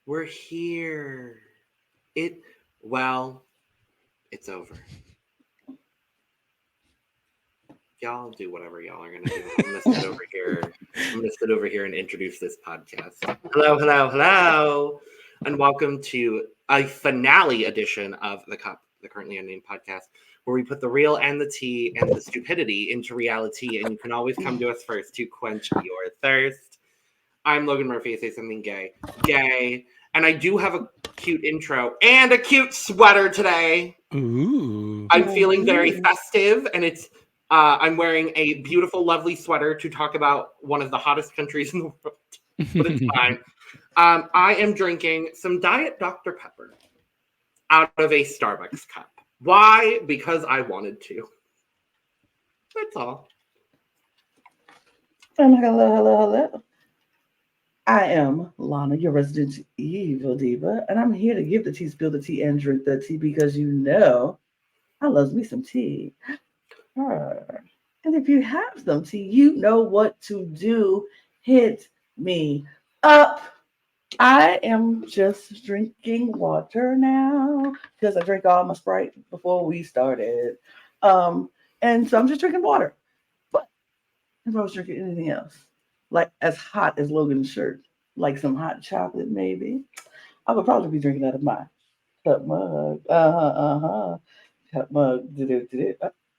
We're here. It's over. Y'all do whatever y'all are gonna do. I'm gonna sit over here. And introduce this podcast. Hello, and welcome to a finale edition of the Currently Unnamed Podcast, where we put the real and the tea and the stupidity into reality, and you can always come to us first to quench your thirst. I'm Logan Murphy. I say something gay, and I do have a cute intro and a cute sweater today. Ooh. I'm feeling very festive, and I'm wearing a beautiful, lovely sweater to talk about one of the hottest countries in the world, but it's fine. I am drinking some Diet Dr. Pepper out of a Starbucks cup. Why? Because I wanted to. That's all. And hello. I am Lana, your resident evil diva, and I'm here to give the tea, spill the tea, and drink the tea because you know I love me some tea. And if you have some tea, you know what to do. Hit me up. I am just drinking water now because I drank all my Sprite before we started. And so I'm just drinking water. But if I was drinking anything else, like as hot as Logan's shirt, like some hot chocolate maybe, I would probably be drinking out of my cup mug. Cup mug.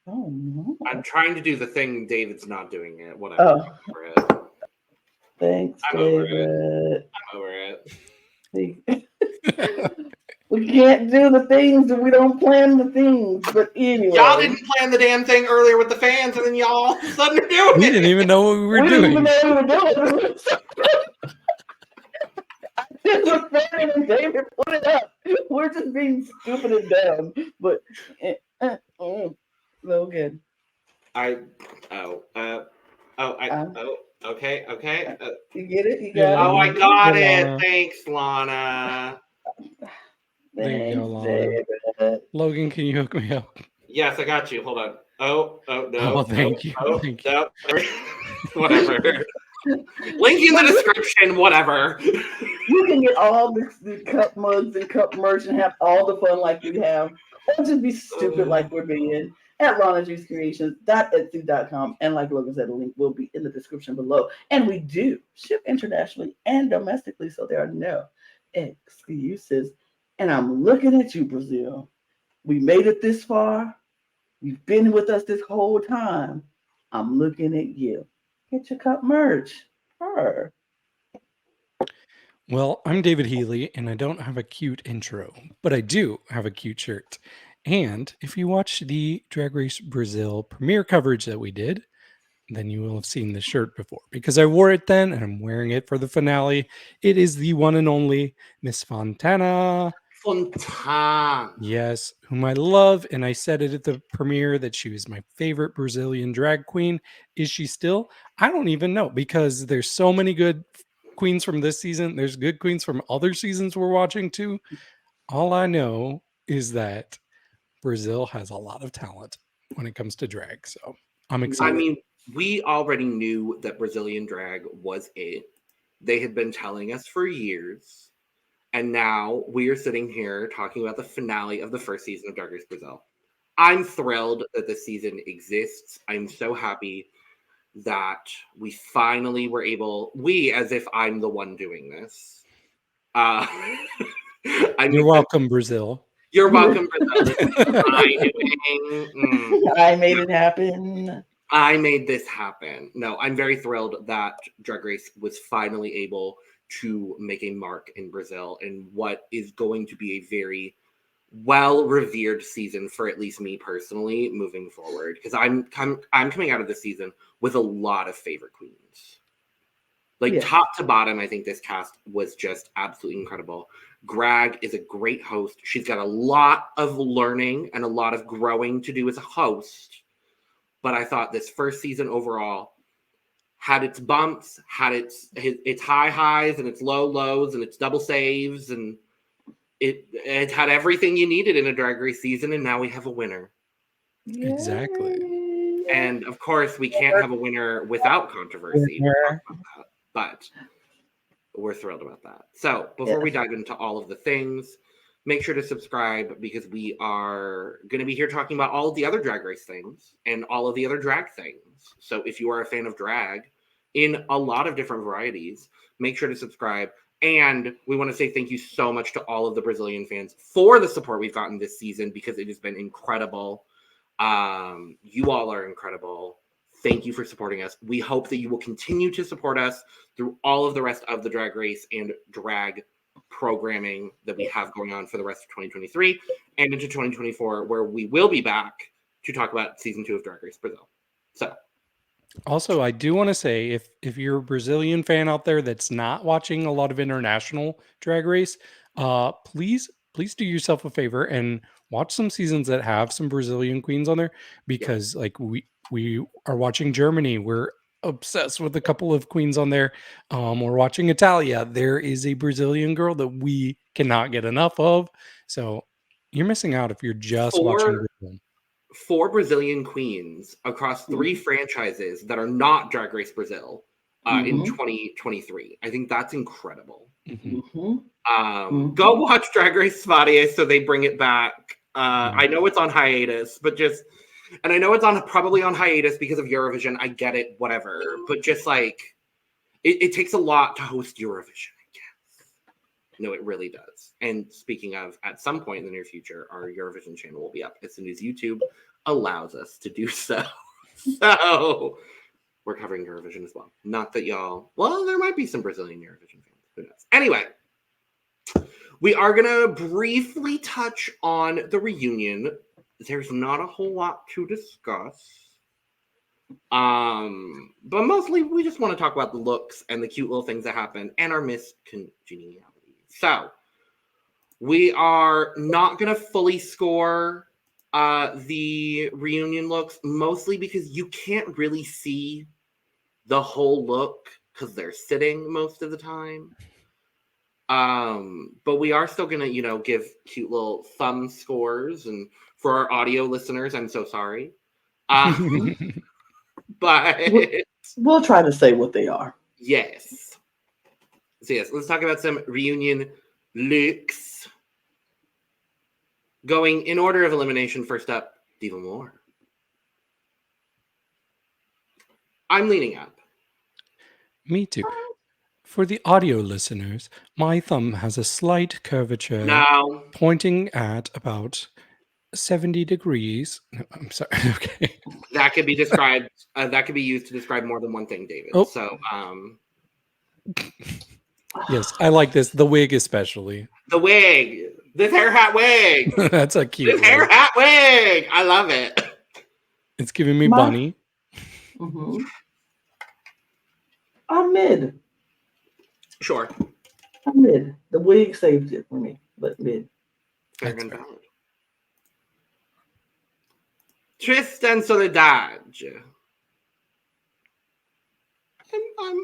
Oh, no. I'm trying to do the thing. David's not doing it. Whatever. Oh. Thanks, David. I'm over it. We can't do the things if we don't plan the things. But anyway, y'all didn't plan the damn thing earlier with the fans, and then y'all all of a sudden are doing it. We didn't even know what we were doing. Didn't even know what we were doing. I just was planning and David put it up. We're just being stupid and dumb. But Logan. Okay. You get it? You got it? I got it. Thanks, Lana. There you go, Lana. Logan, can you hook me up? Yes, I got you. Hold on. Oh, no. Oh, thank you. Thank you. No. Whatever. Link in the description, whatever. You can get all the cup mugs and cup merch and have all the fun like we have. Or just be stupid like we're being at LanaJuiceCreations.etsy.com. And like Logan said, the link will be in the description below. And we do ship internationally and domestically, so there are no excuses. And I'm looking at you, Brazil. We made it this far. You've been with us this whole time. I'm looking at you. Get your cup merch. Well, I'm David Healy, and I don't have a cute intro, but I do have a cute shirt. And if you watch the Drag Race Brasil premiere coverage that we did, then you will have seen the shirt before, because I wore it then, and I'm wearing it for the finale. It is the one and only Miss Fontana. Yes, whom I love, and I said it at the premiere that she was my favorite Brazilian drag queen. Is she still? I don't even know, because there's so many good queens from this season. There's good queens from other seasons we're watching too. All I know is that Brazil has a lot of talent when it comes to drag, so I'm excited. I mean, we already knew that Brazilian drag was it. They had been telling us for years. And now we are sitting here talking about the finale of the first season of Drag Race Brasil. I'm thrilled that this season exists. I'm so happy that we finally were able, as if I'm the one doing this. You're welcome, Brazil. You're welcome, Brazil. I made it happen. I made this happen. No, I'm very thrilled that Drag Race was finally able to make a mark in Brazil in what is going to be a very well-revered season for at least me personally moving forward, because I'm coming out of this season with a lot of favorite queens. Top to bottom, I think this cast was just absolutely incredible. Greg is a great host. She's got a lot of learning and a lot of growing to do as a host, but I thought this first season overall had its bumps, had its high highs and its low lows and its double saves, and it had everything you needed in a Drag Race season, and now we have a winner. Exactly. And of course, we can't have a winner without controversy. But we're thrilled about that. So before we dive into all of the things, make sure to subscribe because we are going to be here talking about all of the other Drag Race things and all of the other drag things. So if you are a fan of drag in a lot of different varieties, make sure to subscribe. And we want to say thank you so much to all of the Brazilian fans for the support we've gotten this season because it has been incredible. You all are incredible. Thank you for supporting us. We hope that you will continue to support us through all of the rest of the Drag Race and drag programming that we have going on for the rest of 2023 and into 2024, where we will be back to talk about season 2 of Drag Race Brazil. So, also, I do want to say if you're a Brazilian fan out there that's not watching a lot of international Drag Race, please do yourself a favor and watch some seasons that have some Brazilian queens on there because like we are watching Germany. We're obsessed with a couple of queens on there. We're watching Italia. There is a Brazilian girl that we cannot get enough of. So you're missing out if you're just watching Brazil. 4 Brazilian queens across 3 franchises that are not Drag Race Brazil in 2023. I think that's incredible. Go watch Drag Race Spadia so they bring it back. I know it's on hiatus, but and I know it's probably on hiatus because of Eurovision. I get it, whatever. But just like, it takes a lot to host Eurovision, I guess. No, it really does. And speaking of, at some point in the near future, our Eurovision channel will be up as soon as YouTube allows us to do so. So we're covering Eurovision as well. Not that y'all, well, there might be some Brazilian Eurovision fans. Who knows? Anyway, we are going to briefly touch on the reunion. There's not a whole lot to discuss. But mostly we just want to talk about the looks and the cute little things that happen and our miscongeniality. So we are not going to fully score the reunion looks, mostly because you can't really see the whole look because they're sitting most of the time. But we are still going to, give cute little thumb scores. And for our audio listeners, I'm so sorry. But we'll try to say what they are. Yes. So yes, let's talk about some reunion looks. Going in order of elimination, first up, Diva More. I'm leaning up. Me too. For the audio listeners, my thumb has a slight curvature pointing at about 70 degrees. No, I'm sorry. Okay. That could be described. That could be used to describe more than one thing, David. Oh. So, yes, I like this. The wig, especially. The wig. This hair hat wig. That's a cute. This hair hat wig. I love it. It's giving me bunny. I'm mid. Sure. I'm mid. The wig saved it for me, but mid. Fair and valid. Tristan Soledade.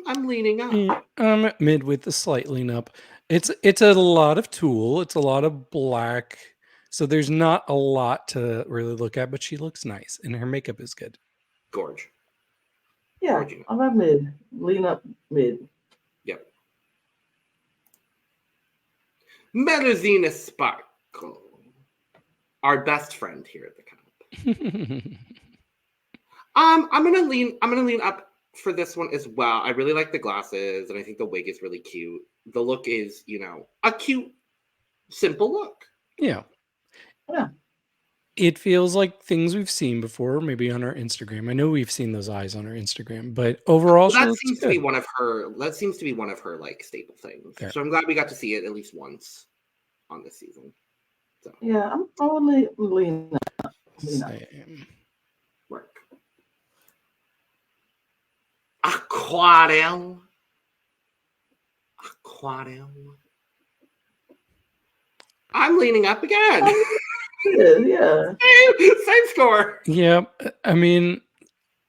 I'm leaning up. I'm mid with the slight lean up. It's a lot of tulle. It's a lot of black. So there's not a lot to really look at, but she looks nice and her makeup is good. Gorge. Yeah, Gorgina. I'm at mid. Lean up mid. Yep. Melusine Sparkle. Our best friend here at the camp. I'm gonna lean up for this one as well. I really like the glasses, and I think the wig is really cute. The look is, a cute, simple look. Yeah. It feels like things we've seen before, maybe on our Instagram. I know we've seen those eyes on our Instagram, but overall, that seems to be one of her. That seems to be one of her staple things. Fair. So I'm glad we got to see it at least once on this season. So. Yeah, I'm only leaning up. Same. Work. Aquarela. I'm leaning up again. Yeah. Same score. Yeah. I mean,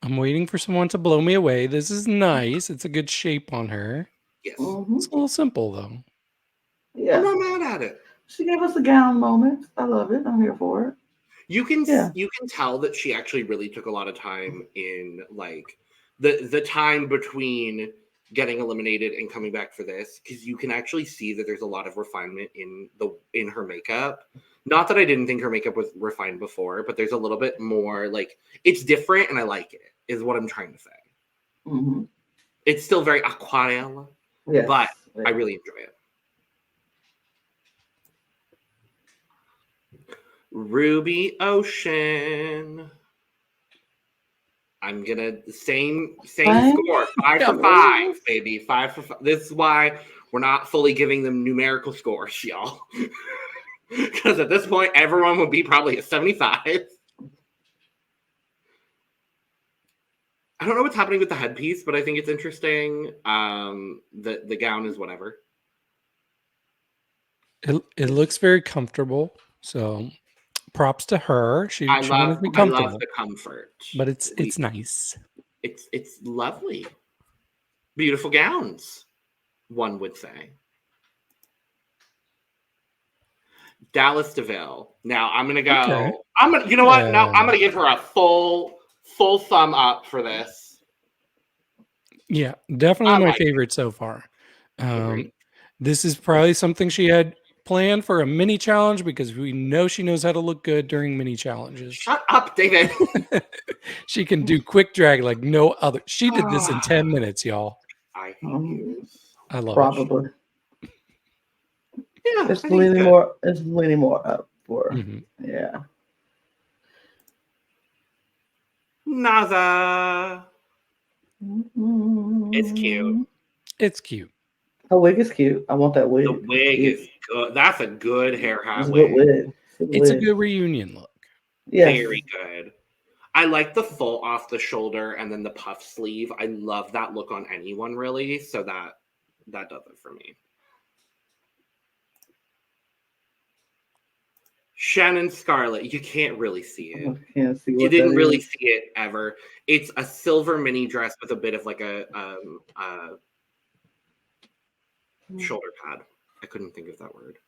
I'm waiting for someone to blow me away. This is nice. It's a good shape on her. Yes. It's a little simple, though. Yeah. I'm not mad at it. She gave us a gown moment. I love it. I'm here for it. You can tell that she actually really took a lot of time in the time between getting eliminated and coming back for this, because you can actually see that there's a lot of refinement in her makeup. Not that I didn't think her makeup was refined before, but there's a little bit more, like, it's different and I like it, is what I'm trying to say. Mm-hmm. It's still very Aquarela, Yes. but I really enjoy it. Rubi Ocean. I'm gonna same score, 5 for 5, baby, 5 for 5. This is why we're not fully giving them numerical scores, y'all, because at this point, everyone would be probably a 75. I don't know what's happening with the headpiece, but I think it's interesting. The gown is whatever. It looks very comfortable, so props to her. She wanted to be I comfortable. love the comfort, but it's nice. It's lovely, beautiful gowns, one would say. Dallas DeVille. Now I'm gonna go. Okay. You know what? No, I'm gonna give her a full thumb up for this. Yeah, definitely my favorite so far. This is probably something she had planned for a mini challenge, because we know she knows how to look good during mini challenges. Shut up, David. She can do quick drag like no other. She did this in 10 minutes, y'all. I hate you. I love Probably. it. Yeah, it's leaning more. It's leaning more up for. Mm-hmm. Yeah. Naza. Mm-hmm. It's cute. It's cute. Her wig is cute. I want that wig. The wig is good. That's a good hair hat It's a wig. good wig. It's a good reunion look. Yes. Very good. I like the full off the shoulder and then the puff sleeve. I love that look on anyone, really. So that does it for me. Shannon Skarllet. You can't really see it. I can't see what You didn't that really is. see it ever. It's a silver mini dress with a bit of like a shoulder pad. I couldn't think of that word.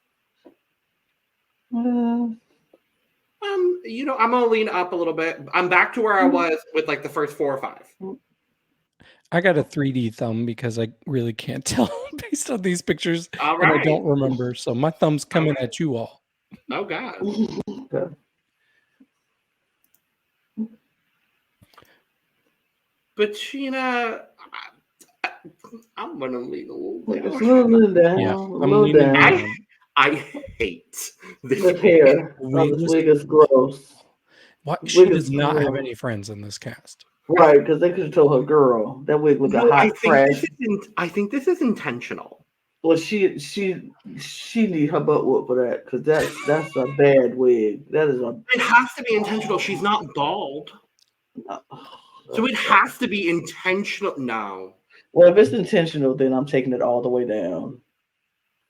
I'm gonna lean up a little bit. I'm back to where I was with like the first 4 or 5. I got a 3D thumb because I really can't tell based on these pictures. All And I right. don't remember. So my thumb's coming at you all. Oh God. Okay. Betina, I'm gonna lean a little It's a down. little down. Yeah, a I'm little leaning down. down. I hate this The hair. Wig This wig is gross. What? She Wig does is not have gross. any friends in this cast. Right, because they could have told her, girl, that wig was a No, hot trash. I think this is intentional. Well, she need her butt whooped for that, because that's a bad wig. That is a. It has to be intentional. She's not bald. So it has to be intentional. No. Well, if it's intentional, then I'm taking it all the way down.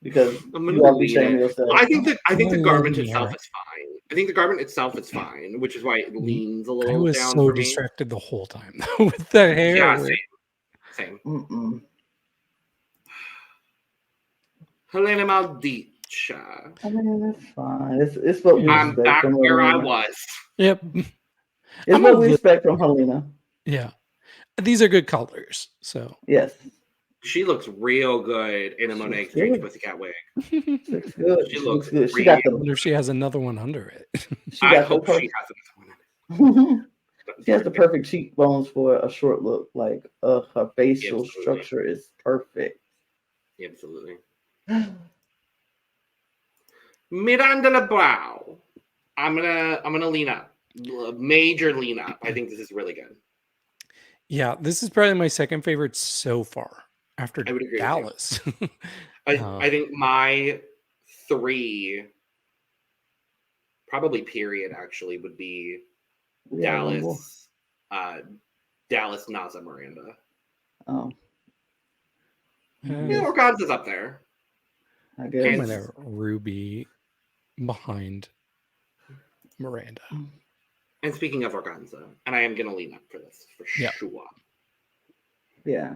Because I'm you gonna are be shaming yourself. I think the garment Yeah. itself is fine. I think the garment itself is fine, which is why it leans a I little was down so for me. distracted the whole time though, with the hair. Yeah, same. Mm-mm. Hellena Maldita. I mean, it's fine. It's what we I'm expect back from where I Helena. was. Yep. It's I'm what a we li- expect from Helena. Yeah. These are good colors. So Yes. She looks real good in a Monet looks Exchange good. Pussycat wig. Looks good. She looks good. She real- got I the. wonder if she has another one under it. She I got hope the she has one. she has the perfect cheekbones for a short look. Like her facial Absolutely. structure is perfect. Absolutely. Miranda Lebrao. I'm gonna lean up. Major lean up. I think this is really good. Yeah, this is probably my second favorite so far after I would agree with you. Dallas. I think my 3, probably period, actually, would be Dallas, Naza, Miranda. Oh. Yeah, Organzza's up there. I I'm guess. gonna Ruby behind Miranda. And speaking of Organzza, and I am gonna lean up for this for Yeah. sure. Yeah.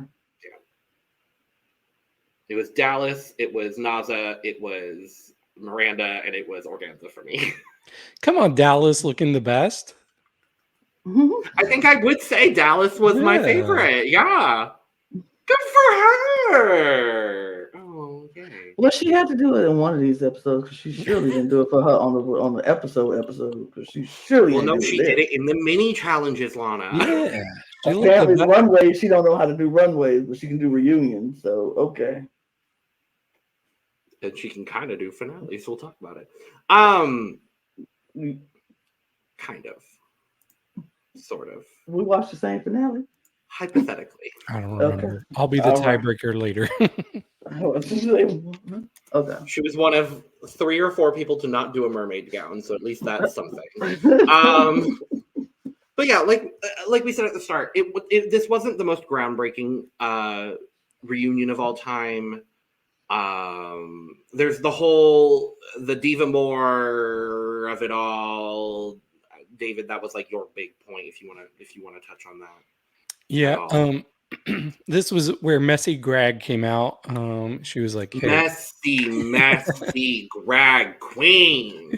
It was Dallas, it was Naza, it was Miranda, and it was Organzza for me. Come on, Dallas looking the best. I think I would say Dallas was my Yeah. favorite. Yeah. Good for her. Oh, okay. Well, she had to do it in one of these episodes because she surely didn't do it for her on the episode because she surely Well, didn't no, do she it did there. it in the mini challenges, Lana. Yeah. She looked Apparently, the best. runways, she don't know how to do runways, but she can do reunions. So okay. And she can kind of do finales. We'll talk about it. We Kind of. Sort of. watched the same finale. Hypothetically. I don't Okay. remember. I'll be the All right. tiebreaker later. Okay. She was one of 3 or 4 people to not do a mermaid gown, so at least that's something. But yeah, like we said at the start, this wasn't the most groundbreaking reunion of all time. There's the Diva More of it all. David, that was like your big point. If you want to touch on that. Yeah. This was where Messy Greg came out. She was like, hey. Messy drag queen.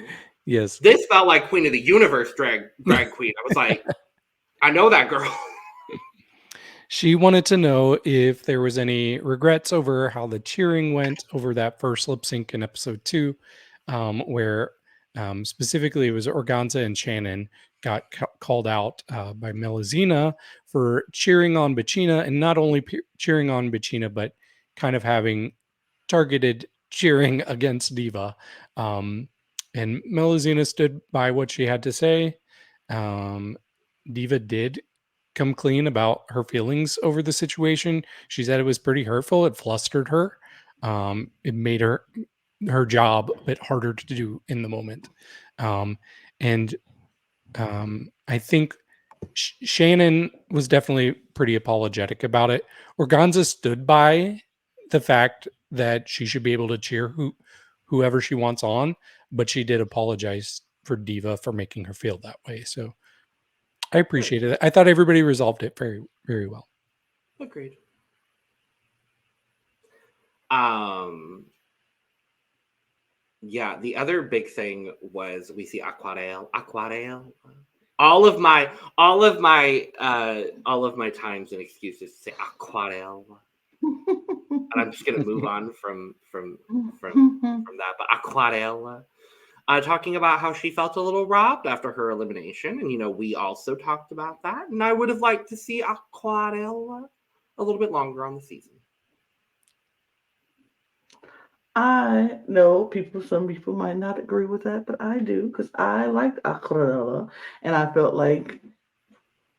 Yes. This felt like Queen of the Universe drag queen. I was like, I know that girl. She wanted to know if there was any regrets over how the cheering went over that first lip sync in episode 2, where specifically it was Organzza and Shannon got called out by Melusine for cheering on Betina, and not only cheering on Betina, but kind of having targeted cheering against Diva. And Melusine stood by what she had to say. Diva did come clean about her feelings over the situation. She said it was pretty hurtful. It flustered her. It made her job a bit harder to do in the moment. I think Shannon was definitely pretty apologetic about it. Organzza stood by the fact that she should be able to cheer whoever she wants on, but she did apologize for Diva for making her feel that way. So I appreciated it. I thought everybody resolved it very, very well. Agreed. Yeah, the other big thing was we see Aquarela. All of my times and excuses to say Aquarela. And I'm just gonna move on from that. But Aquarela, talking about how she felt a little robbed after her elimination, and we also talked about that. And I would have liked to see Aquarela a little bit longer on the season. I know some people might not agree with that, but I do because I liked Aquarela, and I felt like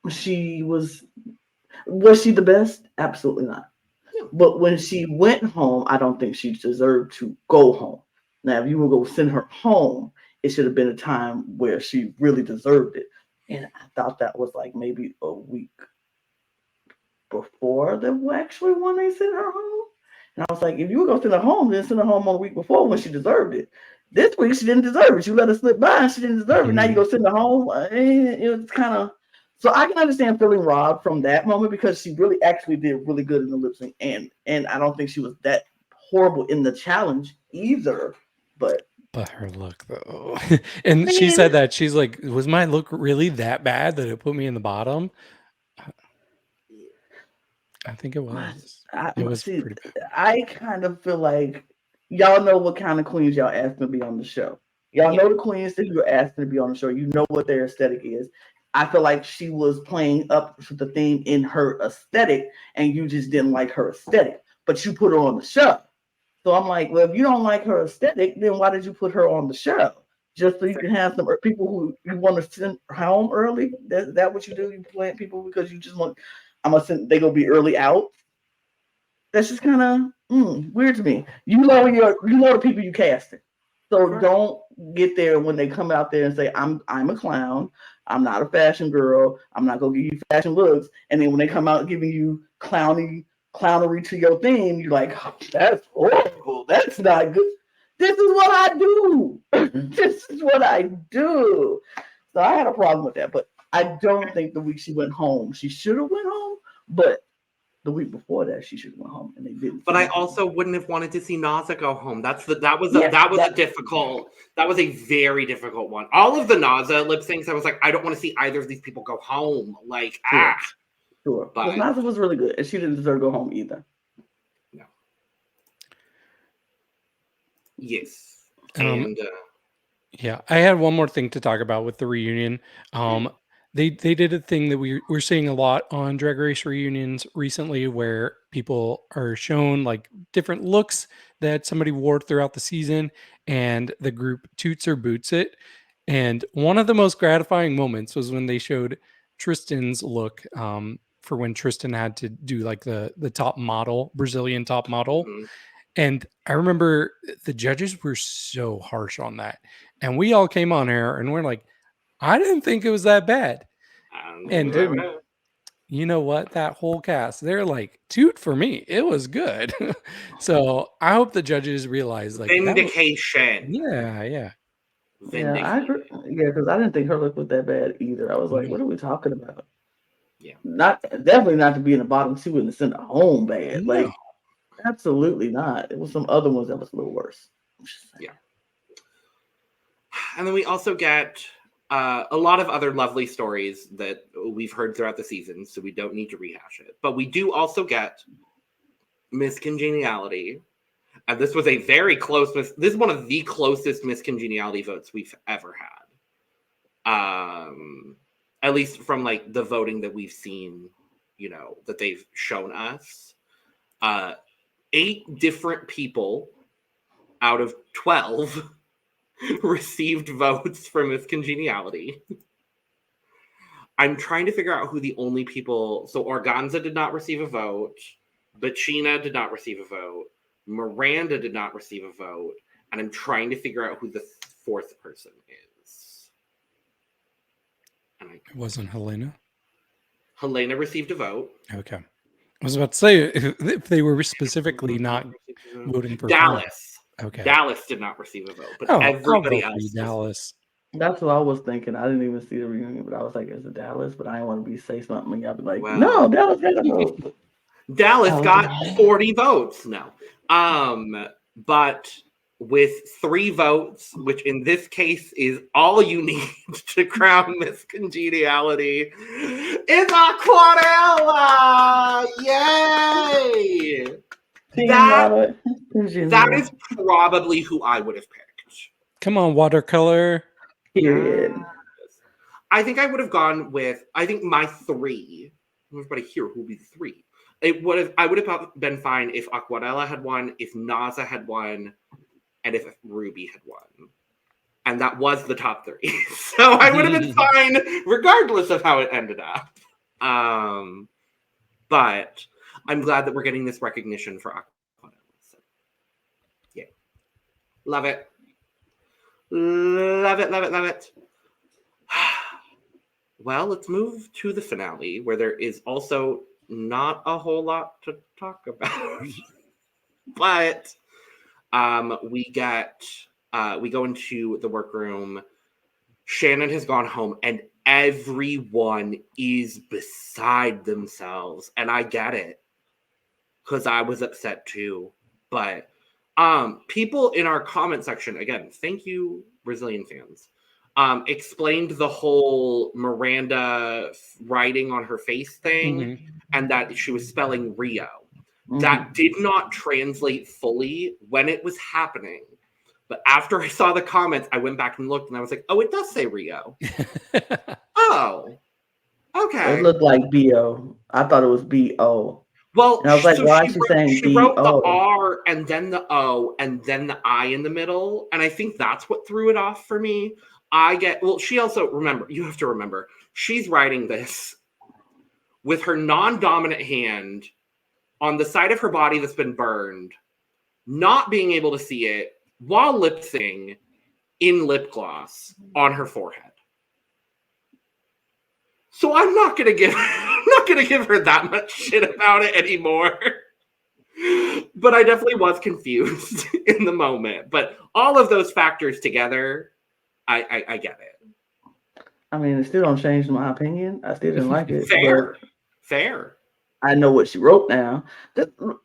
she was she the best? Absolutely not. Yeah. But when she went home, I don't think she deserved to go home. Now, if you were going to send her home, it should have been a time where she really deserved it. And I thought that was like maybe a week before when they sent her home. And I was like, if you were going to send her home, then send her home on the week before when she deserved it. This week, she didn't deserve it. You let her slip by and she didn't deserve it. Now you go send her home. It was kind of... So I can understand feeling robbed from that moment because she really actually did really good in the lip sync. And I don't think she was that horrible in the challenge either. But her look, though. And she said that. She's like, was my look really that bad that it put me in the bottom? I think it was. It was pretty bad. I kind of feel like y'all know what kind of queens y'all asked to be on the show. Y'all know the queens that you're asking to be on the show. You know what their aesthetic is. I feel like she was playing up to the theme in her aesthetic, and you just didn't like her aesthetic, but you put her on the show. So I'm like, well, if you don't like her aesthetic, then why did you put her on the show? Just so you can have some people who you want to send home early? That what you do? You plant people because you just want... they gonna be early out. That's just kind of weird to me. You know the people you casting. So don't get there when they come out there and say, I'm a clown. I'm not a fashion girl. I'm not gonna give you fashion looks. And then when they come out giving you clownery to your theme, you're like, oh, that's horrible. That's not good. This is what I do. This is what I do. So I had a problem with that, but I don't think the week she went home, she should have went home, but the week before that, she should have went home, and they didn't. But I also wouldn't have wanted to see Naza go home. That was a very difficult one. All of the Naza lip syncs, I was like, I don't want to see either of these people go home. Like, Sure. Because But Naza was really good, and she didn't deserve to go home either. no. Yes. Um, And Yeah, I had one more thing to talk about with the reunion. They did a thing that we're seeing a lot on Drag Race reunions recently, where people are shown like different looks that somebody wore throughout the season, and the group toots or boots it. And one of the most gratifying moments was when they showed Tristan's look, for when Tristan had to do like the top model, Brazilian top model. mhm, And I remember the judges were so harsh on that. And we all came on air and we're like, I didn't think it was that bad. They And didn't. you know what? That whole cast, they're like, toot for me. It was good. So I hope the judges realize like that was, vindication. yeah. Yeah, I agree. Vindication. Yeah, because I didn't think her look was that bad either. I was like, No, what are we talking about? Yeah. Definitely not to be in the bottom two in the center home bad. no. Like, absolutely not. It was some other ones that was a little worse. I'm just saying. Yeah. And then we also get a lot of other lovely stories that we've heard throughout the season, so we don't need to rehash it. But we do also get Miss Congeniality. And this was a very close, this is one of the closest Miss Congeniality votes we've ever had. At least from like the voting that we've seen, you know, that they've shown us. 8 different people out of 12 received votes for Miss Congeniality. I'm trying to figure out who the only people. So Organzza did not receive a vote. Betina did not receive a vote. Miranda did not receive a vote. And I'm trying to figure out who the 4th person is. And It wasn't Hellena. Hellena received a vote. Okay. I was about to say if they were specifically not voting for Dallas. Okay. Dallas did not receive a vote, but I'll everybody vote for you, else. Dallas. That's what I was thinking. I didn't even see the reunion, but I was like, is it Dallas? But I didn't want to say something. I'd be like, Well, no, Dallas got a vote. Dallas got 40 votes. No. But with 3 votes, which in this case is all you need to crown Miss Congeniality, is Aquarela! Yay! That is probably who I would have picked. Come on, watercolor. Period. I think I would have gone with, I think my 3, everybody here who would be the 3. I would have been fine if Aquarela had won, if Naza had won, and if Rubi had won. And that was the top 3. So I would have been fine regardless of how it ended up. But I'm glad that we're getting this recognition for Aquarela. So, yeah. Love it. Love it, love it, love it. Well, let's move to the finale, where there is also not a whole lot to talk about. But we go into the workroom. Shannon has gone home, and everyone is beside themselves. And I get it, because I was upset too. But people in our comment section, again, thank you, Brazilian fans, explained the whole Miranda writing on her face thing, and that she was spelling Rio. That did not translate fully when it was happening. But after I saw the comments, I went back and looked, and I was like, oh, it does say Rio. Oh, okay. It looked like B-O. I thought it was B-O. Well, and I was like, why is she saying she wrote the B-O? R and then the O and then the I in the middle. And I think that's what threw it off for me. She also, you have to remember, she's writing this with her non-dominant hand on the side of her body that's been burned, not being able to see it, while lip-syncing in lip gloss on her forehead. So I'm not gonna give her that much shit about it anymore. But I definitely was confused in the moment. But all of those factors together, I get it. I mean, it still don't change my opinion. I still didn't like it. Fair. I know what she wrote now.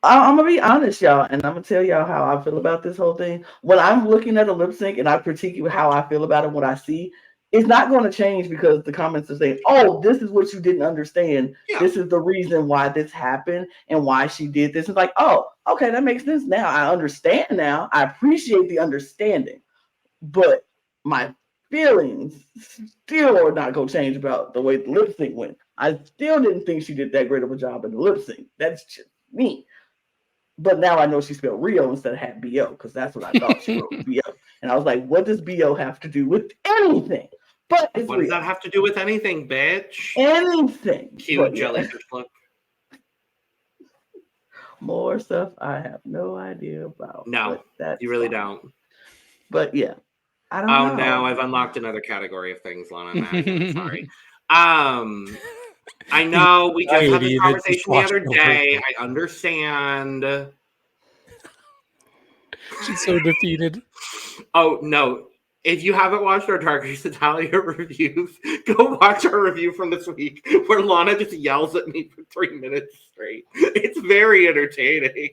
I'm gonna be honest, y'all, and I'm gonna tell y'all how I feel about this whole thing. When I'm looking at a lip sync and I critique how I feel about it, what I see, it's not going to change because the comments are saying, oh, this is what you didn't understand. Yeah. This is the reason why this happened and why she did this. It's like, oh, okay, that makes sense now. I understand now. I appreciate the understanding. But my feelings still are not going to change about the way the lip sync went. I still didn't think she did that great of a job in the lip sync. That's just me. But now I know she spelled Rio instead of had B-O because that's what I thought she wrote, B-O. And I was like, what does B-O have to do with anything? But it's What Rio. does that have to do with anything, bitch? Anything. Cute But, jellyfish look. More stuff I have no idea about. No, you really don't. But yeah, I don't know. Oh no, I've unlocked another category of things, Lana. I'm sorry. I know we just had this conversation the other day. I understand. She's so defeated. Oh no. If you haven't watched our Drag Race Italia reviews, go watch our review from this week where Lana just yells at me for 3 minutes straight. It's very entertaining.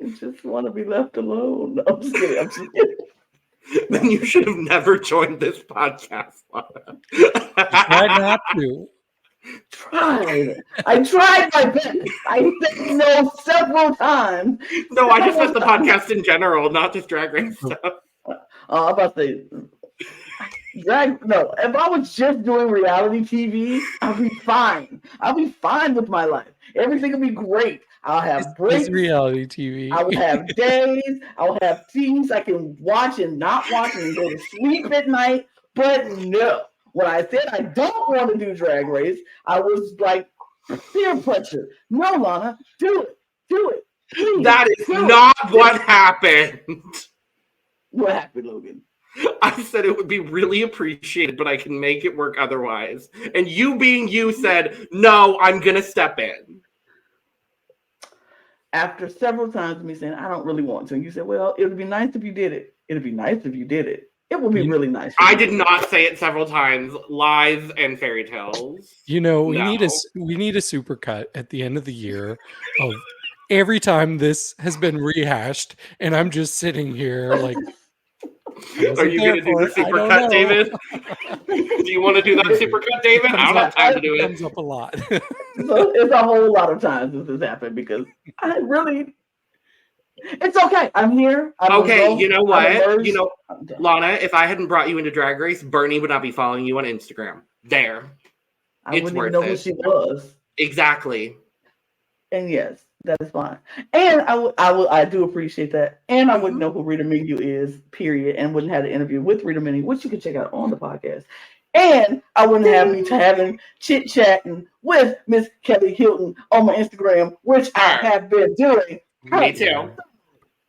I just want to be left alone. No, I'm just kidding. Then you should have never joined this podcast, Lana. Tried not to. I tried my best. I said no several times. No, I just meant the podcast in general, not just Drag Race stuff. I'm about to say, no, if I was just doing reality TV, I'll be fine. I'll be fine with my life. Everything will be great. I'll have breaks. It's reality TV. I will have days. I'll have things I can watch and not watch and go to sleep at night. But no. When I said I don't want to do Drag Race, I was like, peer pressure. No, Lana, do it. Do it. Please, that is not what happened. What happened, Logan? I said it would be really appreciated, but I can make it work otherwise. And you being you said, no, I'm going to step in. After several times of me saying, I don't really want to. And you said, well, it would be nice if you did it. It would be nice if you did it. It would be really nice. I did not say it several times. Lies and fairy tales. You know, we need a supercut at the end of the year of every time this has been rehashed, and I'm just sitting here like. Are you going to do the supercut, David? Do you want to do that supercut, David? I don't have time to do it. Comes up a lot. So it's a whole lot of times this has happened because I really. It's okay. I'm here. You know what? You know, Lana, if I hadn't brought you into Drag Race, Bernie would not be following you on Instagram. There. I wouldn't even know who she was. Exactly. And yes, that is fine. And I do appreciate that. And I wouldn't know who Rita Menu is, period, and wouldn't have an interview with Rita Menu, which you can check out on the podcast. And I wouldn't have me having chit-chatting with Miss Kelly Hilton on my Instagram, which I have been doing. Me too.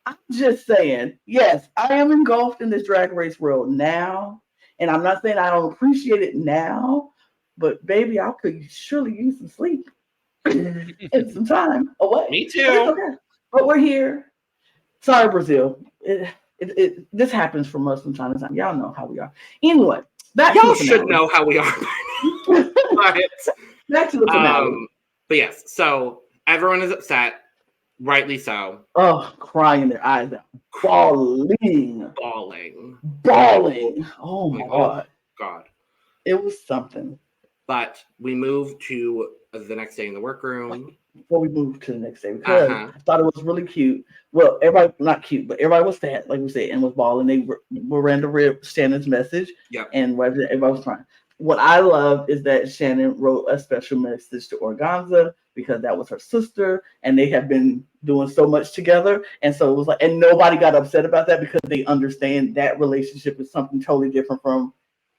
I'm just saying, yes, I am engulfed in this Drag Race world now. And I'm not saying I don't appreciate it now, but baby, I could surely use some sleep and some time away. Me too. Okay. But we're here. Sorry, Brazil. This happens from us from time to time. Y'all know how we are. Anyway, y'all should know how we are. Back to the finale. But yes, so everyone is upset. Rightly so. Oh, crying their eyes out. Bawling. Oh my God. It was something. But we moved to the next day in the workroom. Before we moved to the next day, because I thought it was really cute. Well, everybody, not cute, but everybody was sad, like we said, and was bawling. They Miranda read Shannon's message. Yep. And everybody was crying. What I love is that Shannon wrote a special message to Organzza because that was her sister and they have been doing so much together. And so it was like, and nobody got upset about that because they understand that relationship is something totally different from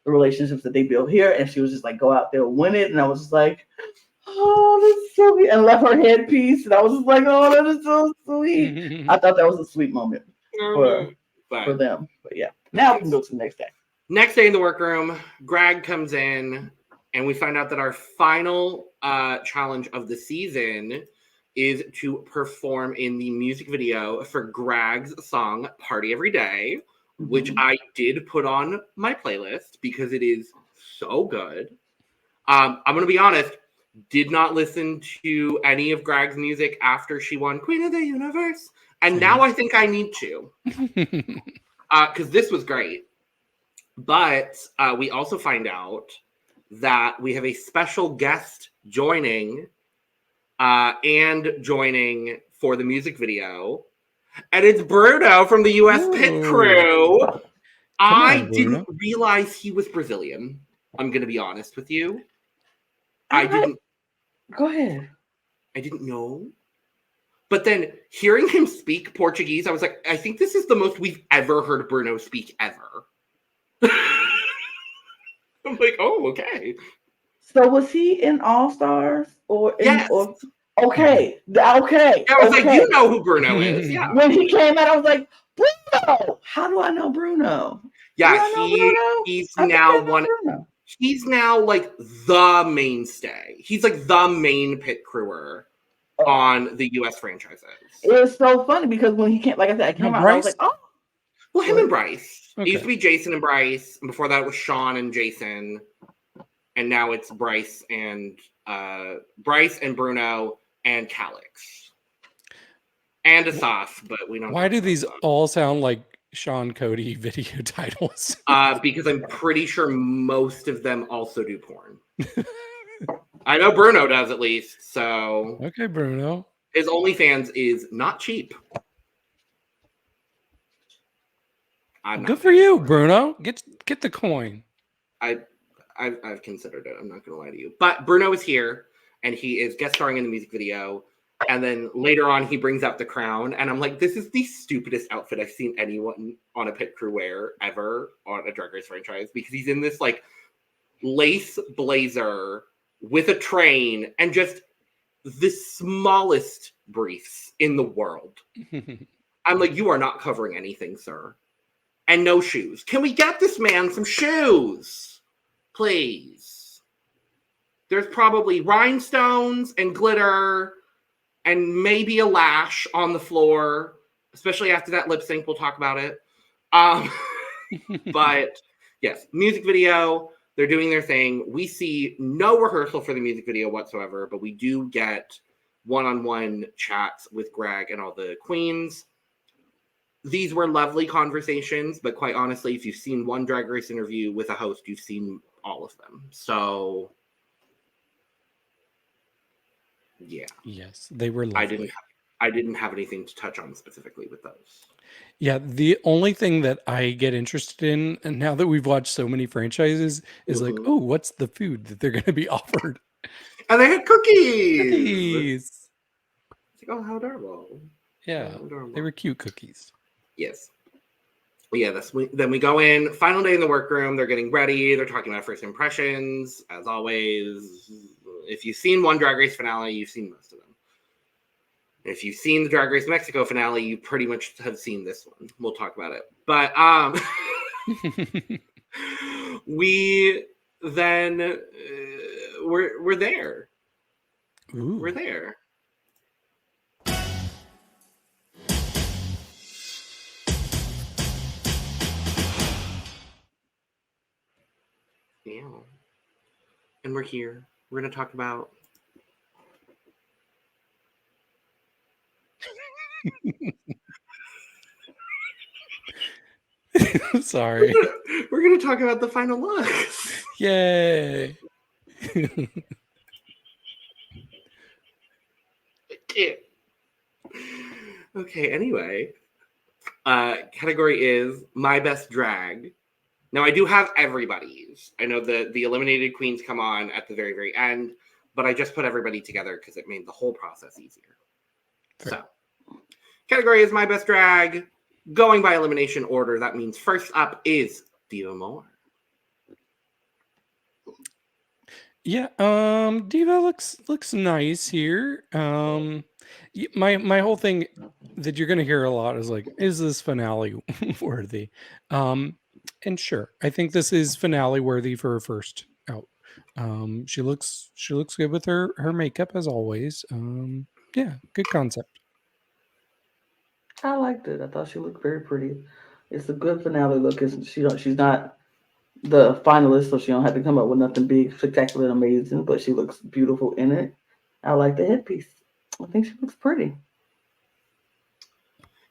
the relationships that they built here. And she was just like, go out there, win it. And I was just like, oh, that's so sweet. And left her headpiece. And I was just like, oh, that is so sweet. I thought that was a sweet moment for them. But yeah, now we can go to the next day. Next day in the workroom, Greg comes in, and we find out that our final challenge of the season is to perform in the music video for Greg's song Party Every Day, which I did put on my playlist because it is so good. I'm going to be honest, did not listen to any of Greg's music after she won Queen of the Universe, and now I think I need to. because this was great. But we also find out that we have a special guest joining for the music video. And it's Bruno from the US Pit Crew. I didn't realize he was Brazilian. I'm going to be honest with you. I didn't. Go ahead. I didn't know. But then hearing him speak Portuguese, I was like, I think this is the most we've ever heard Bruno speak ever. I'm like, oh, okay. So was he in All Stars or in? Yes. Okay. I was like, you know who Bruno is. Yeah. When he came out, I was like, Bruno. How do I know Bruno? Yeah, he's now one. Bruno. He's now like the mainstay. He's like the main pit crewer on the US franchises. It was so funny because when he came, like I said, I came out, I was like, oh. Well, him and Bryce. Okay. It used to be Jason and Bryce. And before that, it was Sean and Jason. And now it's Bryce and Bruno and Calix. And Asaf, but we don't. Why do these all sound like Sean Cody video titles? Because I'm pretty sure most of them also do porn. I know Bruno does at least. So okay, Bruno. His OnlyFans is not cheap. Good for you, Bruno. Get the coin. I've considered it. I'm not going to lie to you. But Bruno is here, and he is guest starring in the music video. And then later on, he brings out the crown, and I'm like, this is the stupidest outfit I've seen anyone on a pit crew wear ever on a Drag Race franchise, because he's in this like lace blazer with a train and just the smallest briefs in the world. I'm like, you are not covering anything, sir. And no shoes. Can we get this man some shoes? Please. There's probably rhinestones and glitter and maybe a lash on the floor, especially after that lip sync. We'll talk about it. But yes, music video. They're doing their thing. We see no rehearsal for the music video whatsoever, but we do get one-on-one chats with Greg and all the queens. These were lovely conversations, but quite honestly, if you've seen one Drag Race interview with a host, you've seen all of them. So, yeah. Yes, they were lovely. I didn't have anything to touch on specifically with those. Yeah, the only thing that I get interested in, and now that we've watched so many franchises, is like, oh, what's the food that they're going to be offered? And they had cookies. Cookies. It's like, oh, how adorable. Yeah, how adorable. They were cute cookies. Yes. Yeah, then we go in, final day in the workroom. They're getting ready. They're talking about first impressions, as always. If you've seen one Drag Race finale, you've seen most of them. If you've seen the Drag Race Mexico finale, you pretty much have seen this one. We'll talk about it. But we then we're there. Ooh. We're there. Yeah. And we're here. We're going to talk about sorry. We're going to talk about the final looks. Yay. Okay, anyway. Category is My Best Drag. Now, I do have everybody's. I know the eliminated queens come on at the very, very end, but I just put everybody together because it made the whole process easier. Fair. So, category is My Best Drag. Going by elimination order, that means first up is Diva More. Yeah, Diva looks nice here. My whole thing that you're gonna hear a lot is like, is this finale worthy? And sure, I think this is finale worthy for her first out. She looks good with her makeup as always. Yeah, good concept. I liked it. I thought she looked very pretty. It's a good finale look. She's not the finalist, so she don't have to come up with nothing big, spectacular, and amazing. But she looks beautiful in it. I like the headpiece. I think she looks pretty.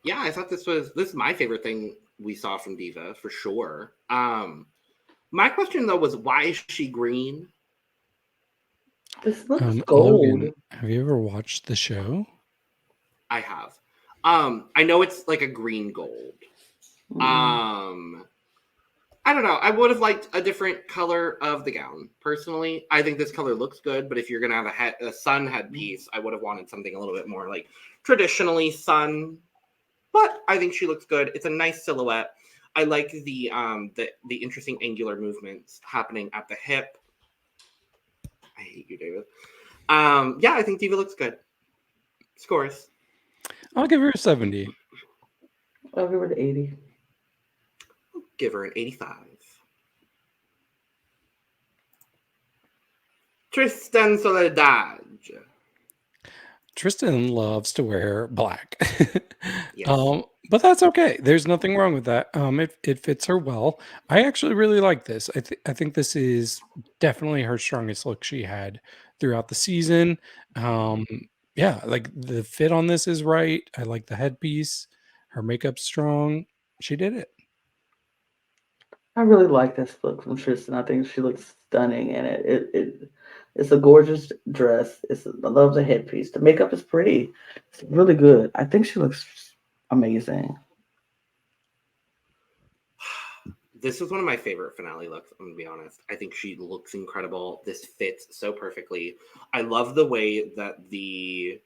Yeah, I thought this is my favorite thing we saw from Diva for sure. My question though was, why is she green? This looks gold. Logan, have you ever watched the show? I have. I know it's like a green gold. I don't know. I would have liked a different color of the gown. Personally, I think this color looks good, but if you're gonna have a sun headpiece, I would have wanted something a little bit more like traditionally sun. But I think she looks good. It's a nice silhouette. I like the interesting angular movements happening at the hip. I hate you, David. Yeah, I think Diva looks good. Scores. I'll give her a 70. I'll give her an 80. I'll give her an 85. Tristan Soledade. Tristan loves to wear black. Yes. But that's okay. There's nothing wrong with that. It fits her well. I actually really like this. I think this is definitely her strongest look she had throughout the season. Yeah, like the fit on this is right. I like the headpiece. Her makeup's strong. She did it. I really like this look from Tristan. I think she looks stunning in it. It's a gorgeous dress. I love the headpiece. The makeup is pretty. It's really good. I think she looks amazing. This was one of my favorite finale looks, I'm going to be honest. I think she looks incredible. This fits so perfectly. I love the way that the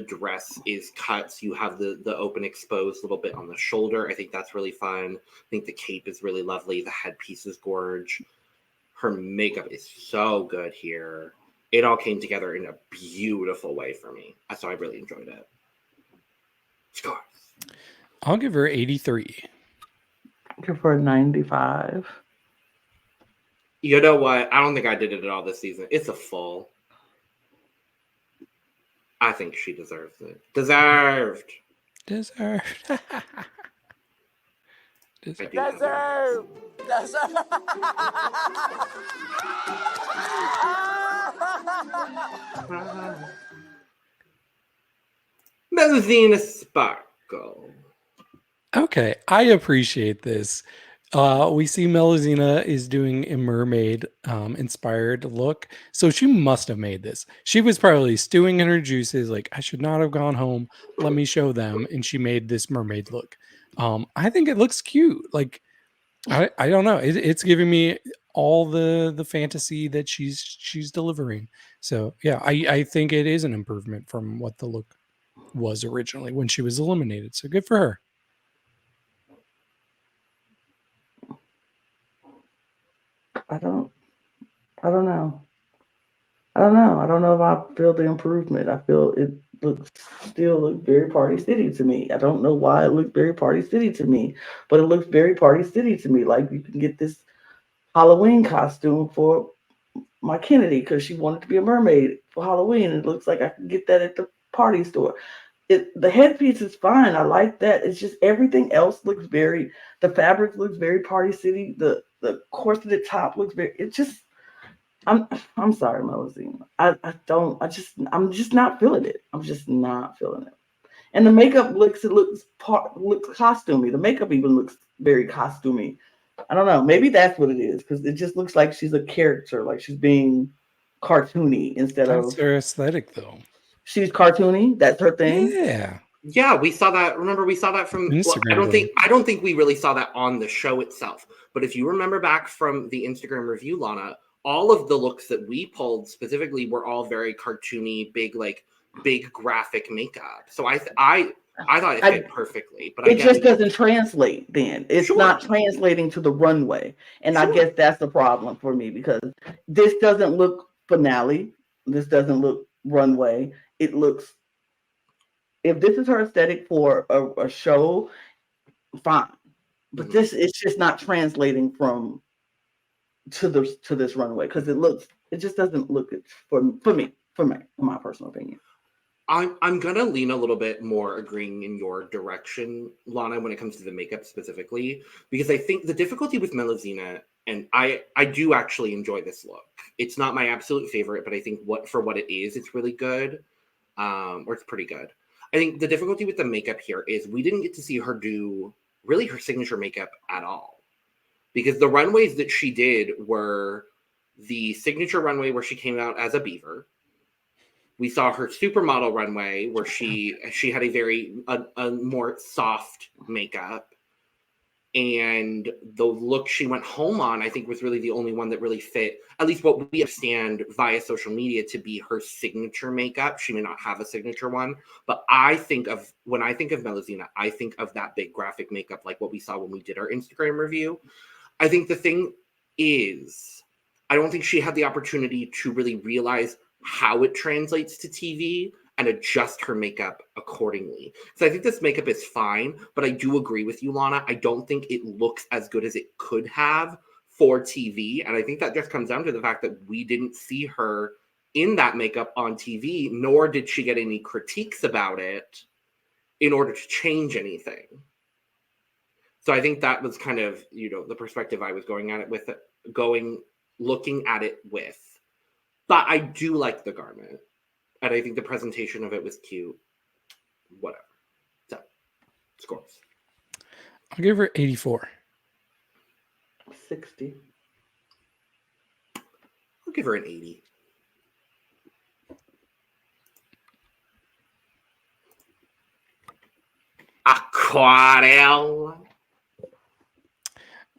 dress is cut. So you have the open exposed little bit on the shoulder. I think that's really fun. I think the cape is really lovely. The headpiece is gorge. Her makeup is so good here. It all came together in a beautiful way for me. So I really enjoyed it. Scores. I'll give her 83. Give her a 95. You know what? I don't think I did it at all this season. It's a full. I think she deserves it. Deserved. Deserved. Deserved. Melusine Sparkle. Okay, I appreciate this. We see Melusine is doing a mermaid inspired look. So she must have made this. She was probably stewing in her juices, like, I should not have gone home. Let me show them. And she made this mermaid look. I think it looks cute. Like, I don't know. It's giving me all the fantasy that she's delivering. So yeah, I think it is an improvement from what the look was originally when she was eliminated. So good for her. I don't know. I don't know if I feel the improvement. I feel it still looks very Party City to me. I don't know why it looks very Party City to me, but it looks very Party City to me. Like, you can get this Halloween costume for my Kennedy because she wanted to be a mermaid for Halloween. It looks like I can get that at the party store. The headpiece is fine. I like that. It's just everything else looks very. The fabric looks very Party City. The corseted top looks very. It just. I'm sorry, Melusine. I'm just not feeling it. I'm just not feeling it. And the makeup looks costumey. The makeup even looks very costumey. I don't know. Maybe that's what it is because it just looks like she's a character, like she's being cartoony instead That's of. her aesthetic, though. She's cartoony. That's her thing. Yeah. Yeah, we saw that. Remember, we saw that from Instagram. Well, I don't think we really saw that on the show itself. But if you remember back from the Instagram review, Lana, all of the looks that we pulled specifically were all very cartoony, big graphic makeup. So I thought it fit perfectly. But it just doesn't translate. Then it's not translating to the runway, and I guess that's the problem for me because this doesn't look finale. This doesn't look runway. It looks. If this is her aesthetic for a show, fine. But this is just not translating to this runway because it just doesn't look good for me, in my personal opinion. I'm gonna lean a little bit more agreeing in your direction, Lana, when it comes to the makeup specifically, because I think the difficulty with Melusine, and I do actually enjoy this look. It's not my absolute favorite, but I think for what it is, it's really good. Or it's pretty good. I think the difficulty with the makeup here is we didn't get to see her do really her signature makeup at all. Because the runways that she did were the signature runway where she came out as a beaver. We saw her supermodel runway where she had a very a more soft makeup. And the look she went home on, I think, was really the only one that really fit, at least what we understand via social media, to be her signature makeup. She may not have a signature one, but when I think of Melusine, I think of that big graphic makeup like what we saw when we did our Instagram review. I think the thing is, I don't think she had the opportunity to really realize how it translates to TV and adjust her makeup accordingly. So I think this makeup is fine, but I do agree with you, Lana. I don't think it looks as good as it could have for TV. And I think that just comes down to the fact that we didn't see her in that makeup on TV, nor did she get any critiques about it in order to change anything. So I think that was kind of, the perspective I was looking at it with. But I do like the garment. And I think the presentation of it was cute. Whatever. So, scores. I'll give her 84. 60. I'll give her an 80. Aquarela.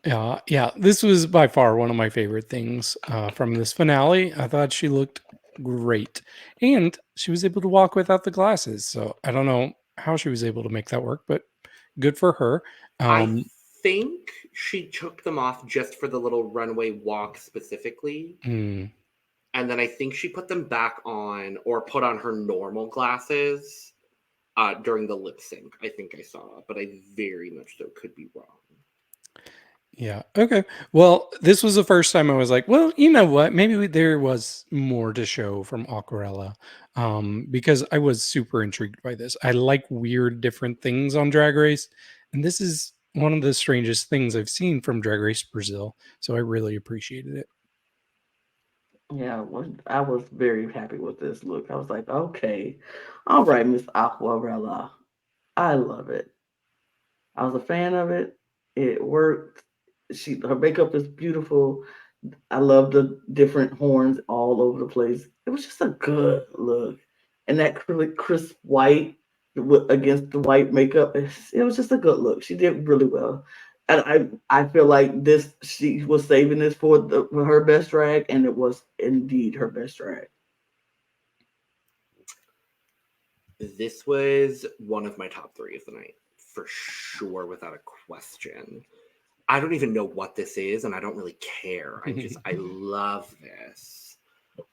Yeah, this was by far one of my favorite things from this finale. I thought she looked great. And she was able to walk without the glasses. So I don't know how she was able to make that work, but good for her. I think she took them off just for the little runway walk specifically. And then I think she put them back on or put on her normal glasses during the lip sync. I think I saw, but I very much so could be wrong. Yeah. Okay. Well, this was the first time I was like, well, you know what? Maybe there was more to show from Aquarela, because I was super intrigued by this. I like weird, different things on Drag Race, and this is one of the strangest things I've seen from Drag Race Brazil. So I really appreciated it. Yeah, I was very happy with this look. I was like, okay, all right, Miss Aquarela. I love it. I was a fan of it. It worked. Her makeup is beautiful. I love the different horns all over the place. It was just a good look, and that really crisp white against the white makeup, it was just a good look. She did really well, and I feel like she was saving this for her best drag, and it was indeed her best drag. This was one of my top 3 of the night, for sure, without a question. I don't even know what this is, and I don't really care. I love this.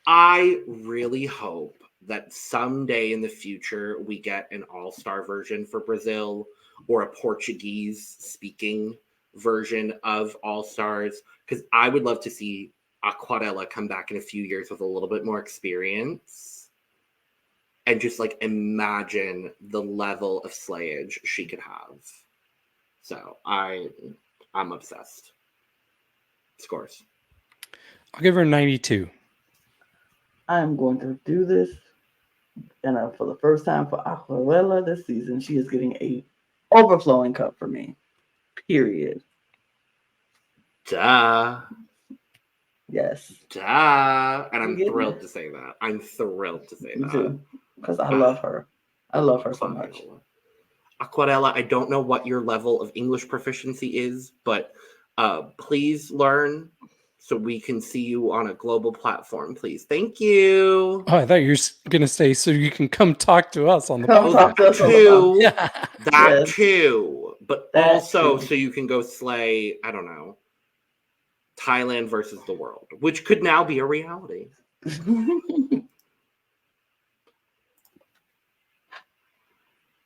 I really hope that someday in the future we get an all-star version for Brazil or a Portuguese-speaking version of All Stars, because I would love to see Aquarela come back in a few years with a little bit more experience and just imagine the level of slayage she could have. So I'm obsessed. Scores. I'll give her 92. I'm going to do this, and for the first time for Aquarela this season, she is getting a overflowing cup for me. Period. Duh. Yes. Duh. And I'm thrilled to say that. I'm thrilled to say that. Too, because I love her. I love her so much. Aquarela, I don't know what your level of English proficiency is, but please learn so we can see you on a global platform, please. Thank you. Oh, I thought you were going to say so you can come talk to us on the podcast. That too. But that also too. So you can go slay, I don't know, Thailand versus the world, which could now be a reality.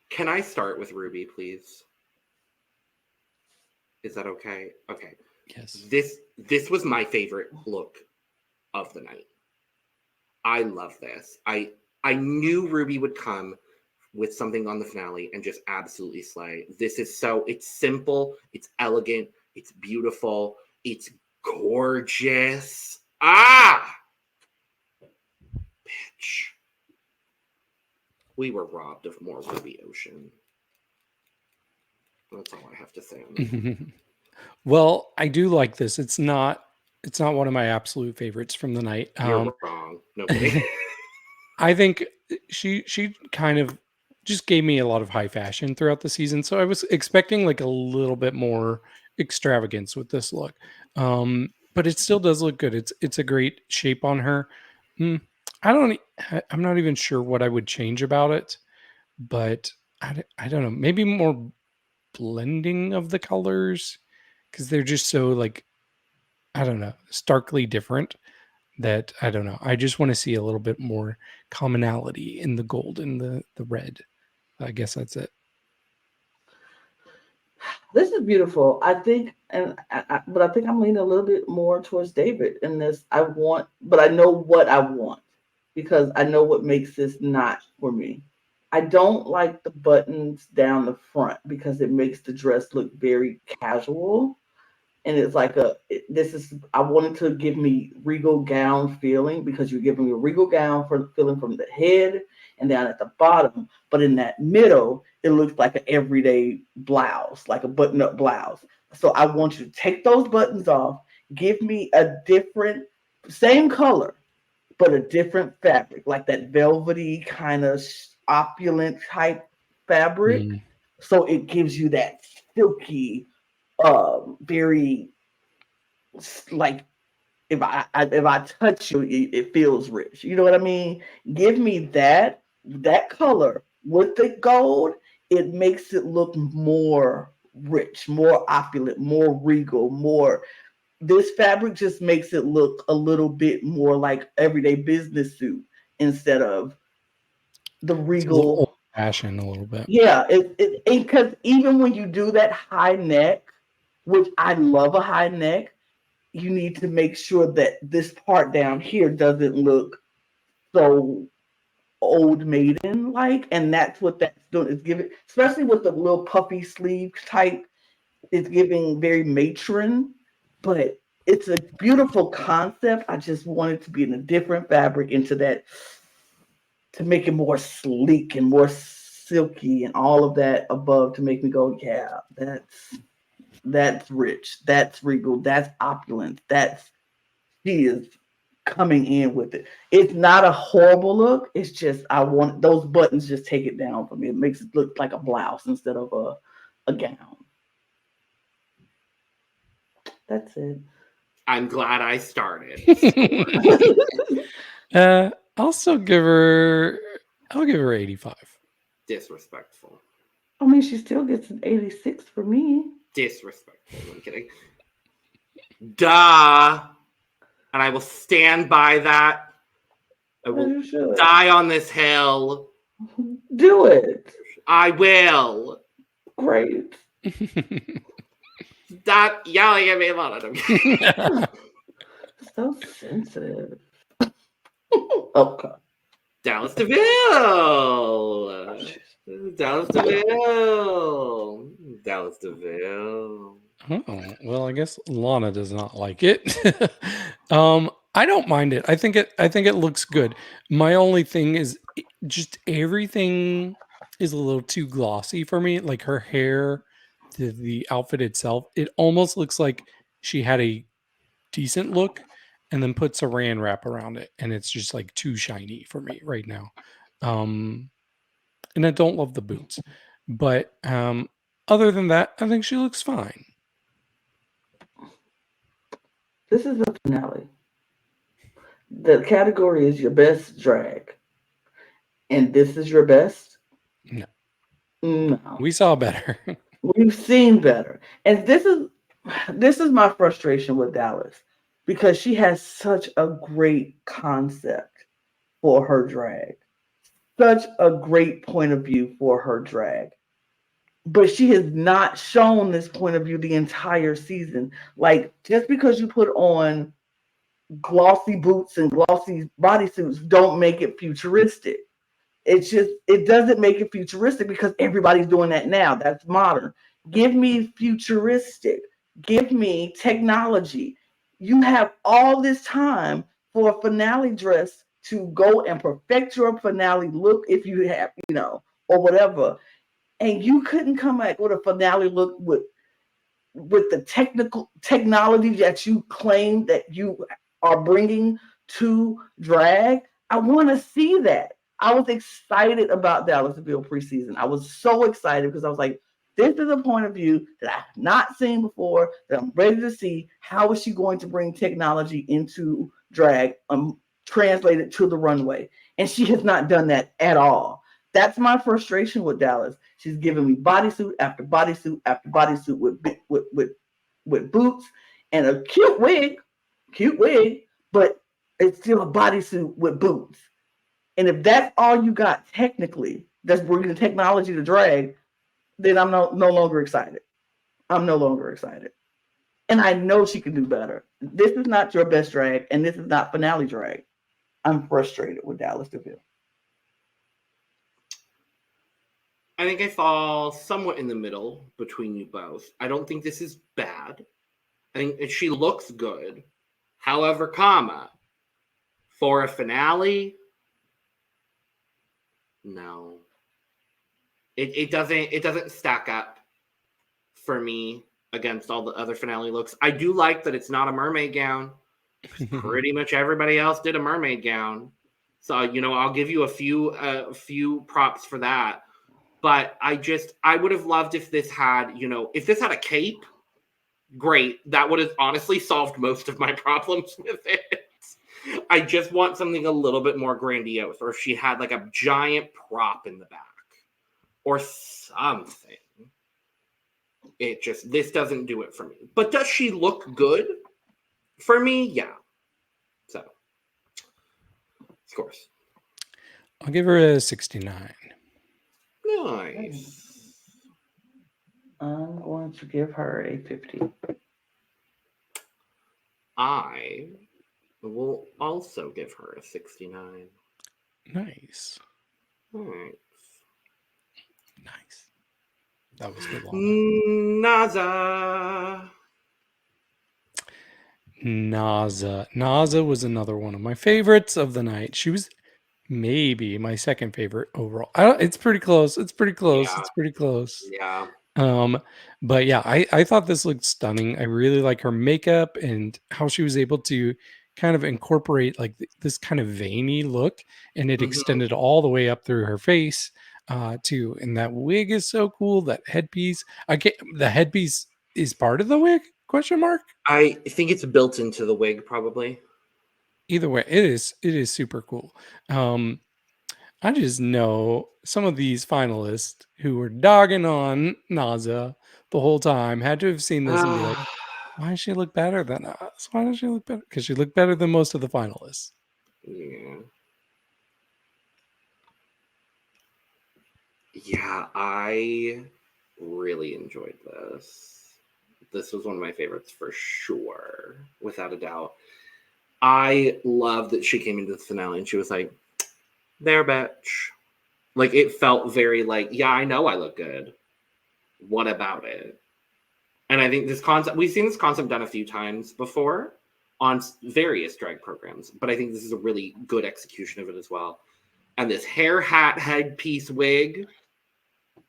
Can I start with Rubi, please? Is that okay? Okay. Yes. This was my favorite look of the night. I love this. I knew Rubi would come with something on the finale and just absolutely slay. This is it's simple, it's elegant, it's beautiful, it's gorgeous. Bitch. We were robbed of more Rubi Ocean. That's all I have to say on that. Well, I do like this. It's not one of my absolute favorites from the night. You're wrong. No kidding. I think she kind of just gave me a lot of high fashion throughout the season, so I was expecting like a little bit more extravagance with this look. But it still does look good. It's a great shape on her. I'm not even sure what I would change about it, but I don't know. Maybe more blending of the colors because they're just so like, I don't know, starkly different that I don't know. I just want to see a little bit more commonality in the gold and the red. I guess that's it. This is beautiful. I think, but I think I'm leaning a little bit more towards David in this. But I know what I want because I know what makes this not for me. I don't like the buttons down the front because it makes the dress look very casual. And it's like I wanted to give me regal gown feeling because you're giving me a regal gown for feeling from the head and down at the bottom. But in that middle, it looks like an everyday blouse, like a button-up blouse. So I want you to take those buttons off, give me a different, same color, but a different fabric, like that velvety kind of opulent type fabric. So it gives you that silky, very like if I touch you, it feels rich. You know what I mean? Give me that color with the gold. It makes it look more rich, more opulent, more regal, more. This fabric just makes it look a little bit more like everyday business suit instead of the regal old fashioned a little bit. Yeah, because even when you do that high neck, which I love a high neck, you need to make sure that this part down here doesn't look so old maiden like, and that's what that's doing. It's giving, especially with the little puffy sleeve type, it's giving very matron, but it's a beautiful concept. I just want it to be in a different fabric into that to make it more sleek and more silky and all of that above to make me go, yeah, that's rich, that's regal, that's opulent, she is coming in with it. It's not a horrible look. It's just I want those buttons just take it down for me. It makes it look like a blouse instead of a gown. That's it. I'm glad I started. Also I'll give her 85. Disrespectful. I mean, she still gets an 86 for me. Disrespectful. I'm kidding. Duh. And I will stand by that. I will die on this hill. Do it. I will. Great. Stop yelling at me, Lana. So sensitive. Okay. Dallas DeVille. Dallas DeVille. Dallas DeVille. Oh, well, I guess Lana does not like it. I don't mind it. I think it looks good. My only thing is just everything is a little too glossy for me. Like her hair, the outfit itself, it almost looks like she had a decent look and then put saran wrap around it, and it's just like too shiny for me right now. And I don't love the boots, but other than that, I think she looks fine. This is the finale. The category is your best drag. And this is your best? No. We saw better. We've seen better. And this is my frustration with Dallas because she has such a great concept for her drag. Such a great point of view for her drag. But she has not shown this point of view the entire season. Like, just because you put on glossy boots and glossy bodysuits don't make it futuristic. It doesn't make it futuristic because everybody's doing that now. That's modern. Give me futuristic. Give me technology. You have all this time for a finale dress to go and perfect your finale look if you have, or whatever. and you couldn't come back with a finale look with the technology that you claim that you are bringing to drag. I want to see that. I was excited about Dallas DeVille preseason. I was so excited because I was like, this is a point of view that I've not seen before, that I'm ready to see. How is she going to bring technology into drag, translated to the runway? And she has not done that at all. That's my frustration with Dallas. She's giving me bodysuit after bodysuit after bodysuit with boots and a cute wig, but it's still a bodysuit with boots. And if that's all you got technically, that's bringing technology to drag, then I'm no longer excited. I'm no longer excited. And I know she can do better. This is not your best drag, and this is not finale drag. I'm frustrated with Dallas DeVille. I think I fall somewhat in the middle between you both. I don't think this is bad. I think she looks good. However, for a finale, no. It doesn't stack up for me against all the other finale looks. I do like that it's not a mermaid gown. Pretty much everybody else did a mermaid gown. So, I'll give you a few props for that. But I would have loved if this had, if this had a cape, great. That would have honestly solved most of my problems with it. I just want something a little bit more grandiose, or if she had like a giant prop in the back or something. This doesn't do it for me. But does she look good? For me, yeah. So, scores. I'll give her a 69. Nice. I'm going to give her a 50. I will also give her a 69. Nice. Nice. Nice. That was good, Lana. Naza was another one of my favorites of the night. She was maybe my second favorite overall. It's pretty close. Yeah. It's pretty close. Yeah. But yeah, I thought this looked stunning. I really like her makeup and how she was able to kind of incorporate like this kind of veiny look, and it extended all the way up through her face too. And that wig is so cool. That headpiece. The headpiece is part of the wig? Question mark. I think it's built into the wig, probably. Either way, it is super cool. I just know some of these finalists who were dogging on Naza the whole time had to have seen this and be like, why does she look better than us? Why does she look better? Because she looked better than most of the finalists. Yeah. Yeah, I really enjoyed this. This was one of my favorites for sure, without a doubt. I love that she came into the finale and she was like, there, bitch. Like, it felt very like, yeah, I know I look good. What about it? And I think this concept, we've seen this concept done a few times before on various drag programs, but I think this is a really good execution of it as well. And this hair hat headpiece wig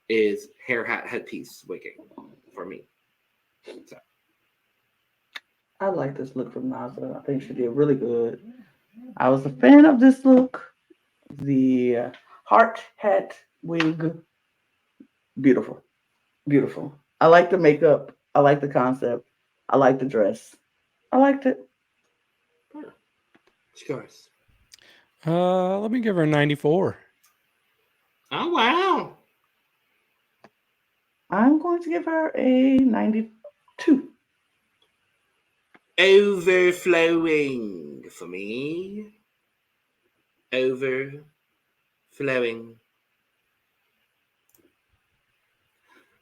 is hair hat headpiece wigging for me. So. I like this look from Naza. I think she did really good. I was a fan of this look. The heart hat wig, beautiful. I like the makeup. I like the concept. I like the dress. I liked it. Scores. Let me give her a 94. Oh, wow. I'm going to give her a 92. Overflowing for me. Overflowing.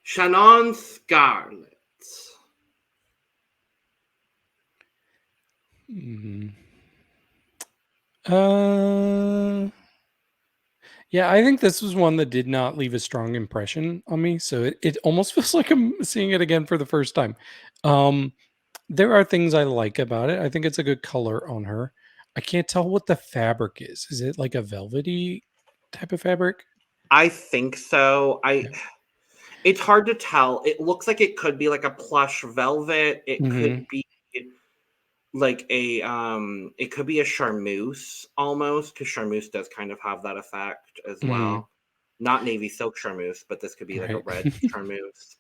Shannon Skarllet. Yeah, I think this was one that did not leave a strong impression on me. So it almost feels like I'm seeing it again for the first time. There are things I like about it. I think it's a good color on her. I can't tell what the fabric is. Is it like a velvety type of fabric? I think so. It's hard to tell. It looks like it could be like a plush velvet. It could be like it could be a charmeuse almost, because charmeuse does kind of have that effect as well. Not navy silk charmeuse, but this could be like a red charmeuse.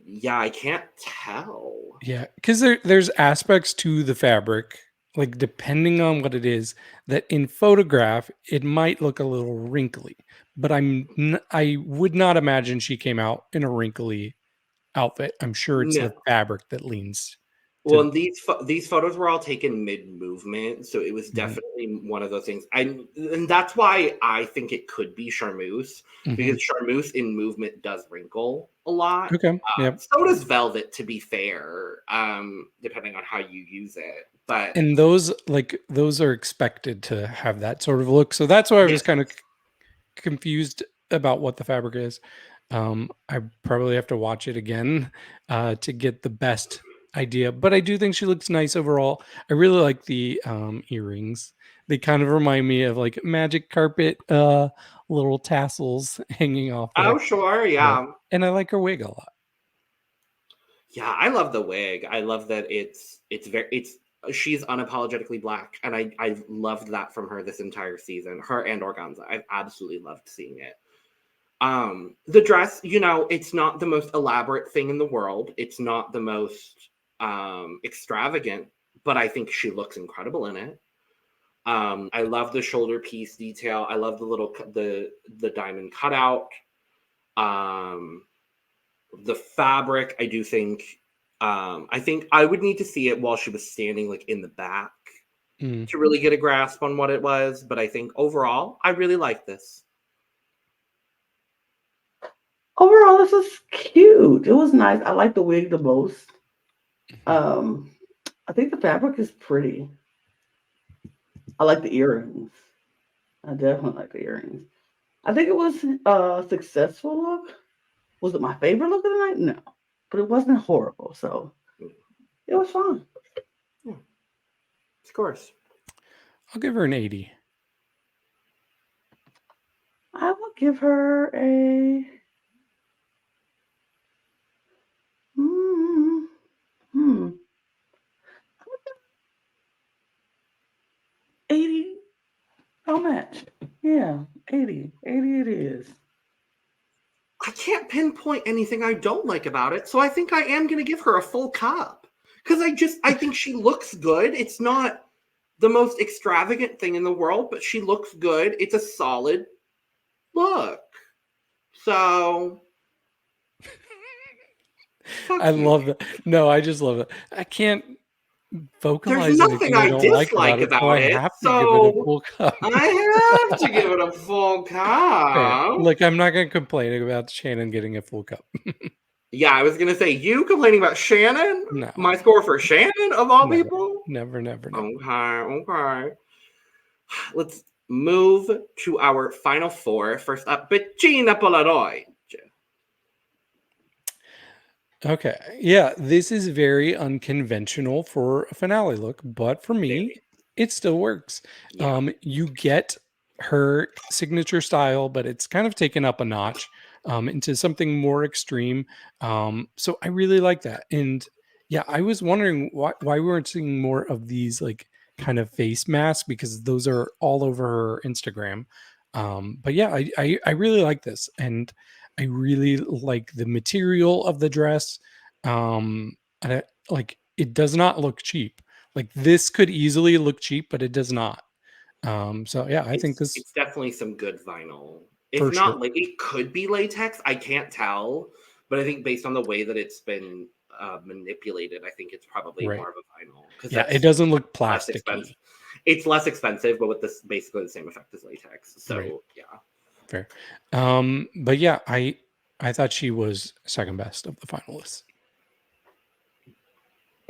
Yeah, I can't tell. Yeah, because there's aspects to the fabric, like depending on what it is, that in photograph it might look a little wrinkly, but I would not imagine she came out in a wrinkly outfit. I'm sure it's the fabric that leans. Well, and these photos were all taken mid-movement, so it was definitely one of those things. And that's why I think it could be charmeuse, because charmeuse in movement does wrinkle a lot. Okay. So does velvet, to be fair, depending on how you use it. And those are expected to have that sort of look. So that's why I was kind of confused about what the fabric is. I probably have to watch it again to get the best idea, but I do think she looks nice overall. I really like the earrings. They kind of remind me of like magic carpet little tassels hanging off there. Oh sure, yeah. And I like her wig a lot. Yeah, I love the wig. I love that she's unapologetically Black, and I loved that from her this entire season. Her and Organzza. I've absolutely loved seeing it. The dress, it's not the most elaborate thing in the world. It's not the most extravagant, but I think she looks incredible in it. I love the shoulder piece detail. I love the little the diamond cutout. The fabric, I do think I think I would need to see it while she was standing like in the back to really get a grasp on what it was, but I think overall I really like this. Overall, this was cute. It was nice. I like the wig the most. I think the fabric is pretty. I like the earrings. I definitely like the earrings. I think it was a successful look. Was it my favorite look of the night? No. But it wasn't horrible, so it was fun. Yeah. Of course. I'll give her an 80. I will give her a 80. How much? Yeah, 80. 80 it is. I can't pinpoint anything I don't like about it, so I think I am going to give her a full cup. Because I think she looks good. It's not the most extravagant thing in the world, but she looks good. It's a solid look. So... I love that. No, I just love it. I can't vocalize There's nothing I don't dislike like about it, so I have to give it a full cup. I have to give it a full cup. Fair. Look, I'm not going to complain about Shannon getting a full cup. Yeah, I was going to say, you complaining about Shannon? No. My score for Shannon, of all people? Never. Okay. Let's move to our final four. First up, Betina Polaroid. Okay. Yeah, this is very unconventional for a finale look, but for me, it still works. Yeah. You get her signature style, but it's kind of taken up a notch into something more extreme. So I really like that. And yeah, I was wondering why we weren't seeing more of these like kind of face masks, because those are all over her Instagram. But yeah, I really like this. And I really like the material of the dress. And it does not look cheap. Like this could easily look cheap, but it does not. So yeah, I think it's definitely some good vinyl. It's not like it could be latex. I can't tell, but I think based on the way that it's been manipulated, I think it's probably more of a vinyl. Yeah, it doesn't look plastic. It's less expensive, but with this basically the same effect as latex. So yeah. Fair. But yeah, I thought she was second best of the finalists.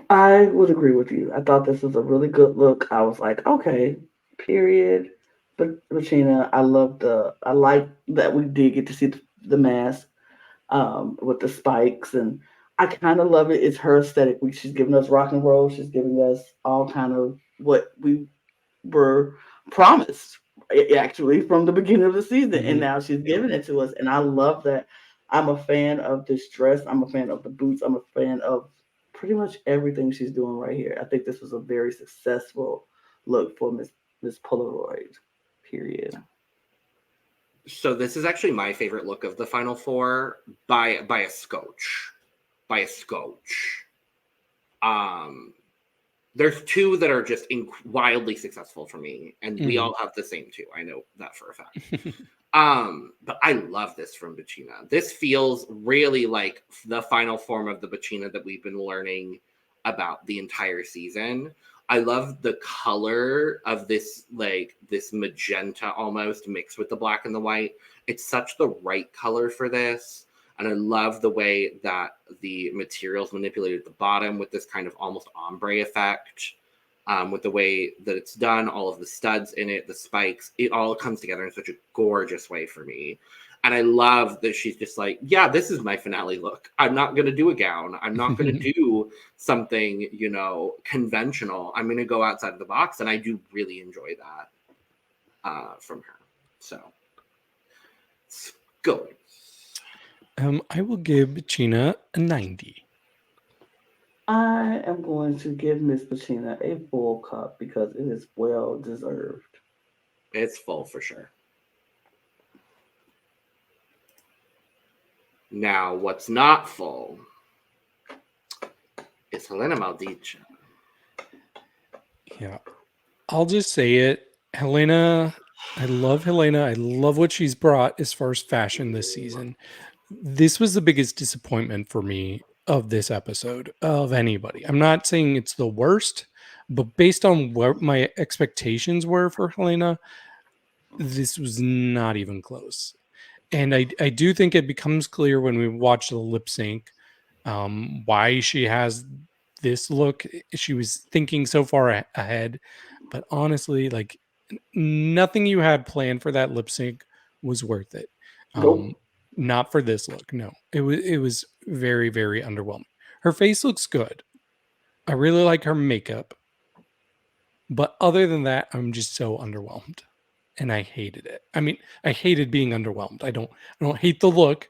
I would agree with you. I thought this was a really good look. I was like, okay, period. But Betina, I like that we did get to see the mask with the spikes, and I kind of love it. It's her aesthetic. She's giving us rock and roll. She's giving us all kind of what we were promised actually from the beginning of the season, and Mhm. now she's giving it to us, and I love that. I'm a fan of this dress. I'm a fan of the boots. I'm a fan of pretty much everything she's doing right here. I think this was a very successful look for Miss Polaroid. Period. So this is actually my favorite look of the final four by a scotch. By a scotch. There's two that are just wildly successful for me, and we all have the same two. I know that for a fact. But I love this from Betina. This feels really like the final form of the Betina that we've been learning about the entire season. I love the color of this, like this magenta almost mixed with the black and the white. It's such the right color for this. And I love the way that the materials manipulated at the bottom with this kind of almost ombre effect. With the way that it's done, all of the studs in it, the spikes, it all comes together in such a gorgeous way for me. And I love that she's just like, yeah, this is my finale look. I'm not going to do a gown. I'm not going to do something, conventional. I'm going to go outside of the box. And I do really enjoy that from her. So, go. I will give Betina a 90. I am going to give Miss Betina a full cup because it is well deserved. It's full for sure. Now, what's not full is Hellena Maldita. Yeah. I'll just say it. Hellena, I love Hellena. I love what she's brought as far as fashion this season. This was the biggest disappointment for me of this episode of anybody. I'm not saying it's the worst, but based on what my expectations were for Hellena, this was not even close. And I do think it becomes clear when we watch the lip sync why she has this look. She was thinking so far ahead, but honestly, like nothing you had planned for that lip sync was worth it. Nope. Not for this look. No, it was very, very underwhelming. Her face looks good. I really like her makeup, but other than that, I'm just so underwhelmed. And I hated it. I mean, I hated being underwhelmed. I don't hate the look.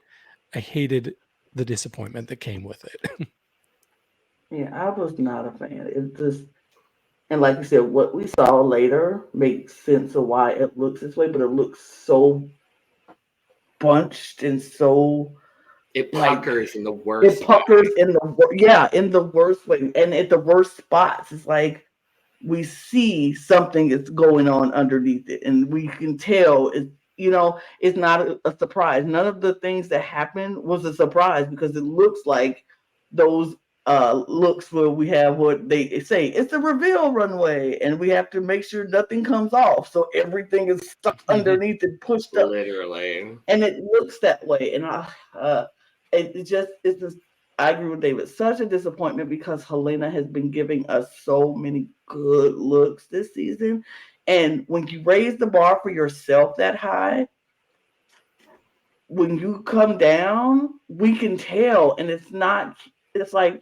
I hated the disappointment that came with it. Yeah, I was not a fan. It's just, and like you said, what we saw later makes sense of why it looks this way, but it looks so bunched and so It like puckers in the worst it puckers way. in the worst way, and at the worst spots. It's like we see something is going on underneath it, and we can tell it's not a surprise. None of the things that happened was a surprise because it looks like those looks where we have what they say it's the reveal runway, and we have to make sure nothing comes off, so everything is stuck underneath and pushed up, Literally. and it looks that way. And it's just I agree with David. Such a disappointment because Hellena has been giving us so many good looks this season. And when you raise the bar for yourself that high, when you come down, we can tell. And it's like,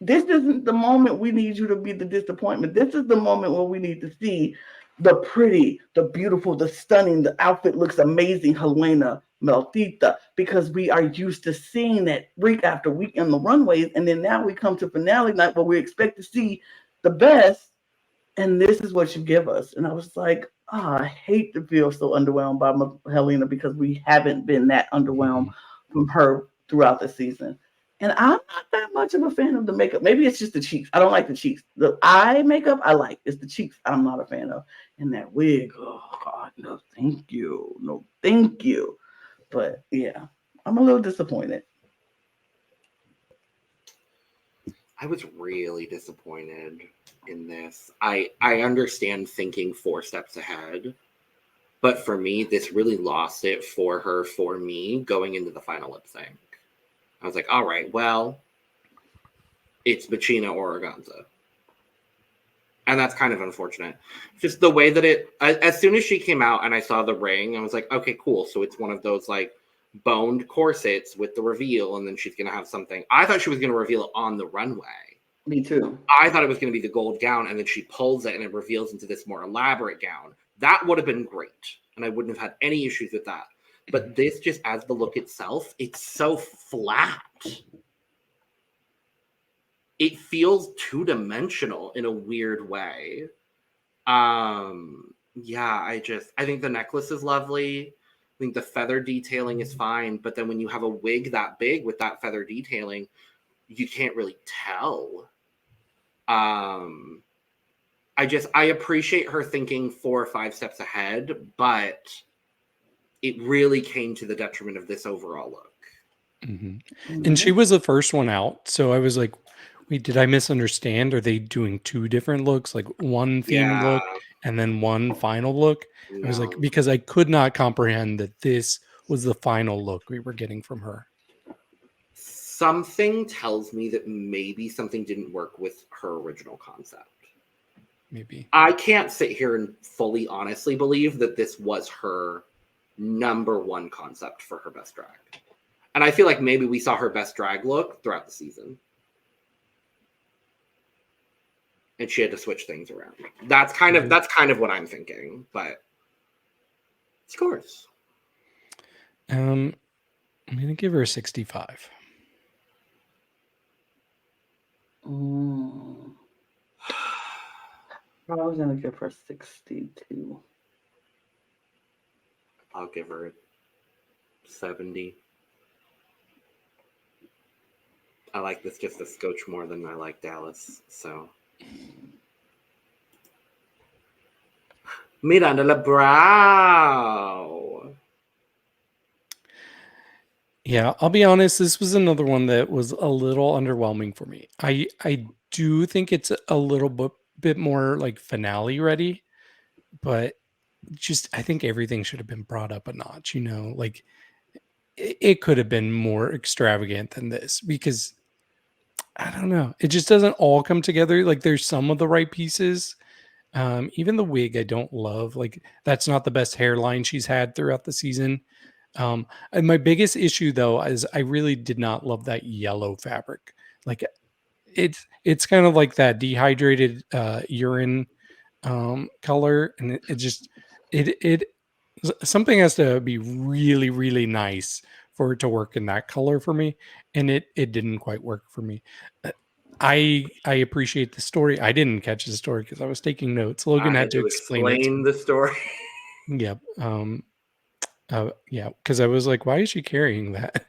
this isn't the moment we need you to be the disappointment. This is the moment where we need to see the pretty, the beautiful, the stunning, the outfit looks amazing, Hellena Maldita, because we are used to seeing that week after week in the runways. And then now we come to finale night where we expect to see the best. And this is what you give us. And I was like, I hate to feel so underwhelmed by Hellena because we haven't been that underwhelmed from her throughout the season. And I'm not that much of a fan of the makeup. Maybe it's just the cheeks. I don't like the cheeks. The eye makeup I like. It's the cheeks I'm not a fan of. And that wig, oh God, no, thank you. No, thank you. But yeah, I'm a little disappointed. I was really disappointed in this. I understand thinking 4 steps ahead, but for me, this really lost it for her, for me, going into the final lip sync. I was like, all right, well, it's Betina or Organzza. And that's kind of unfortunate. Just the way that as soon as she came out and I saw the ring, I was like, okay, cool. So it's one of those like boned corsets with the reveal, and then she's going to have something. I thought she was going to reveal it on the runway. Me too. I thought it was going to be the gold gown, and then she pulls it and it reveals into this more elaborate gown. That would have been great. And I wouldn't have had any issues with that. But this, just as the look itself, it's so flat. It feels two-dimensional in a weird way. Yeah, I think the necklace is lovely. I think the feather detailing is fine. But then when you have a wig that big with that feather detailing, you can't really tell. I appreciate her thinking 4 or 5 steps ahead, but it really came to the detriment of this overall look. Mm-hmm. And she was the first one out. So I was like, wait, did I misunderstand? Are they doing 2 different looks? Like one theme look and then one final look? No. I was like, because I could not comprehend that this was the final look we were getting from her. Something tells me that maybe something didn't work with her original concept. Maybe. I can't sit here and fully honestly believe that this was her number 1 concept for her best drag. And I feel like maybe we saw her best drag look throughout the season. And she had to switch things around. That's kind of what I'm thinking, but scores. I'm gonna give her a 65. I was gonna give her 62. I'll give her 70. I like this just a scotch more than I like Dallas, so. Miranda Lebrao. Yeah, I'll be honest, this was another one that was a little underwhelming for me. I do think it's a little bit more like finale ready, but just I think everything should have been brought up a notch, like it could have been more extravagant than this, because I don't know, it just doesn't all come together. Like there's some of the right pieces. Even the wig I don't love. Like that's not the best hairline she's had throughout the season. And my biggest issue though is I really did not love that yellow fabric. Like it's kind of like that dehydrated urine color, and it something has to be really, really nice for it to work in that color for me, and it didn't quite work for me. I appreciate the story. I didn't catch the story because I was taking notes. Logan had to explain the story. Yep. Yeah, because I was like, why is she carrying that?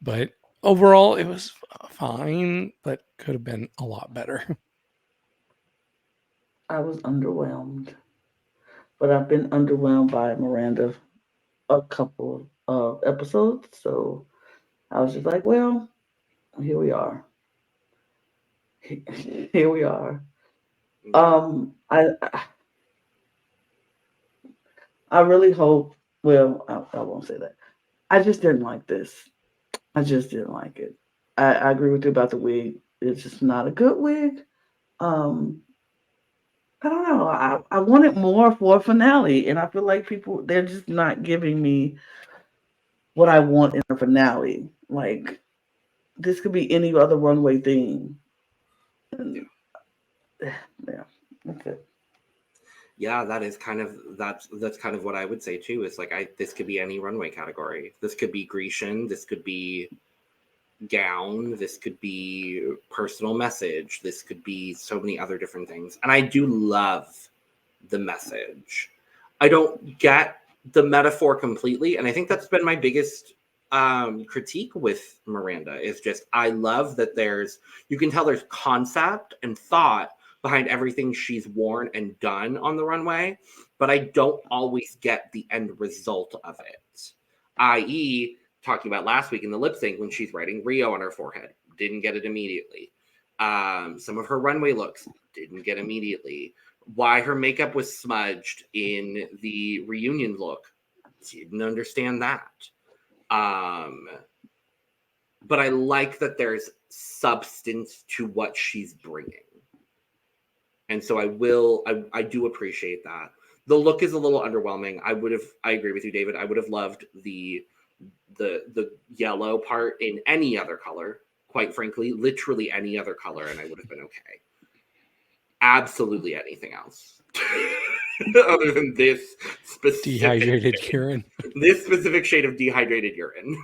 But overall, it was fine, but could have been a lot better. I was underwhelmed, but I've been underwhelmed by Miranda a couple of episodes, so I was just like, well, here we are. Here we are. I really hope. Well, I won't say that. I just didn't like this. I just didn't like it. I agree with you about the wig. It's just not a good wig. I don't know. I wanted more for a finale, and I feel like they're just not giving me what I want in a finale. Like this could be any other runway theme. And, yeah, that's it. Yeah, that's kind of what I would say too. Is like this could be any runway category. This could be Grecian. This could be gown. This could be personal message. This could be so many other different things. And I do love the message. I don't get the metaphor completely, and I think that's been my biggest critique with Miranda. Is just I love that you can tell there's concept and thought behind everything she's worn and done on the runway, but I don't always get the end result of it. I.e., talking about last week in the lip sync when she's writing Rio on her forehead, didn't get it immediately. Some of her runway looks didn't get immediately. Why her makeup was smudged in the reunion look, didn't understand that. But I like that there's substance to what she's bringing. And so I do appreciate that. The look is a little underwhelming. I agree with you, David. I would have loved the yellow part in any other color, quite frankly, literally any other color, and I would have been okay. Absolutely anything else. other than this specific Dehydrated shade. urine. This specific shade of dehydrated urine.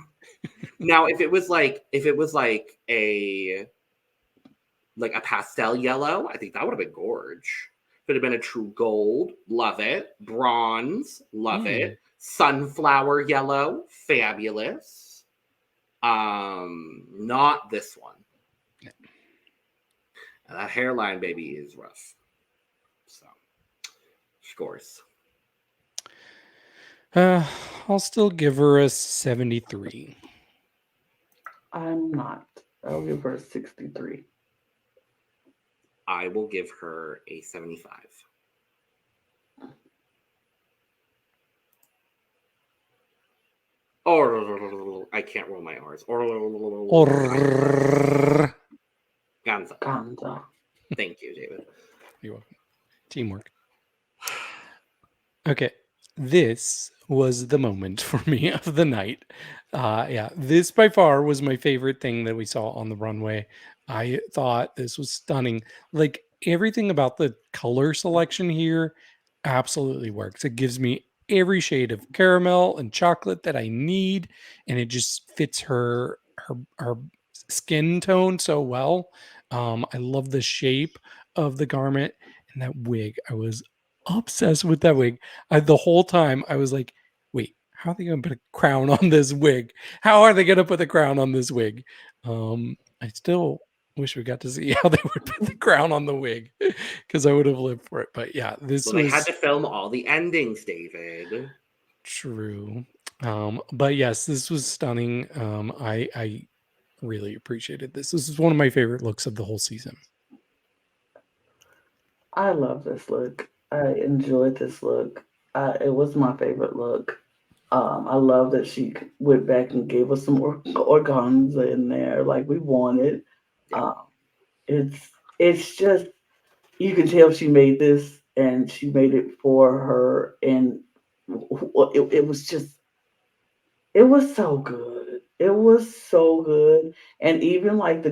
Now, if it was like a pastel yellow, I think that would have been gorge. If it had been a true gold, love it. Bronze, love it. Sunflower yellow, fabulous. Not this one. No. That hairline, baby, is rough. So, scores. I'll still give her a 73. I'm not. I'll give her a 63. I will give her a 75. Or I can't roll my R's. Organzza. Thank you, David. You're welcome. Teamwork. Okay. This was the moment for me of the night. This by far was my favorite thing that we saw on the runway. I thought this was stunning. Like everything about the color selection here absolutely works. It gives me every shade of caramel and chocolate that I need, and it just fits her skin tone so well. I love the shape of the garment and that wig. I was obsessed with that wig. The whole time I was like, wait, how are they going to put a crown on this wig? How are they going to put the crown on this wig? I still wish we got to see how they would put the crown on the wig because I would have lived for it. But yeah, they had to film all the endings, David. True. But yes, this was stunning. I really appreciated this. This is one of my favorite looks of the whole season. I love this look. I enjoyed this look. It was my favorite look. I love that she went back and gave us some organza in there, like we wanted. It's just, you can tell she made this and she made it for her, and it was so good. It was so good. And even like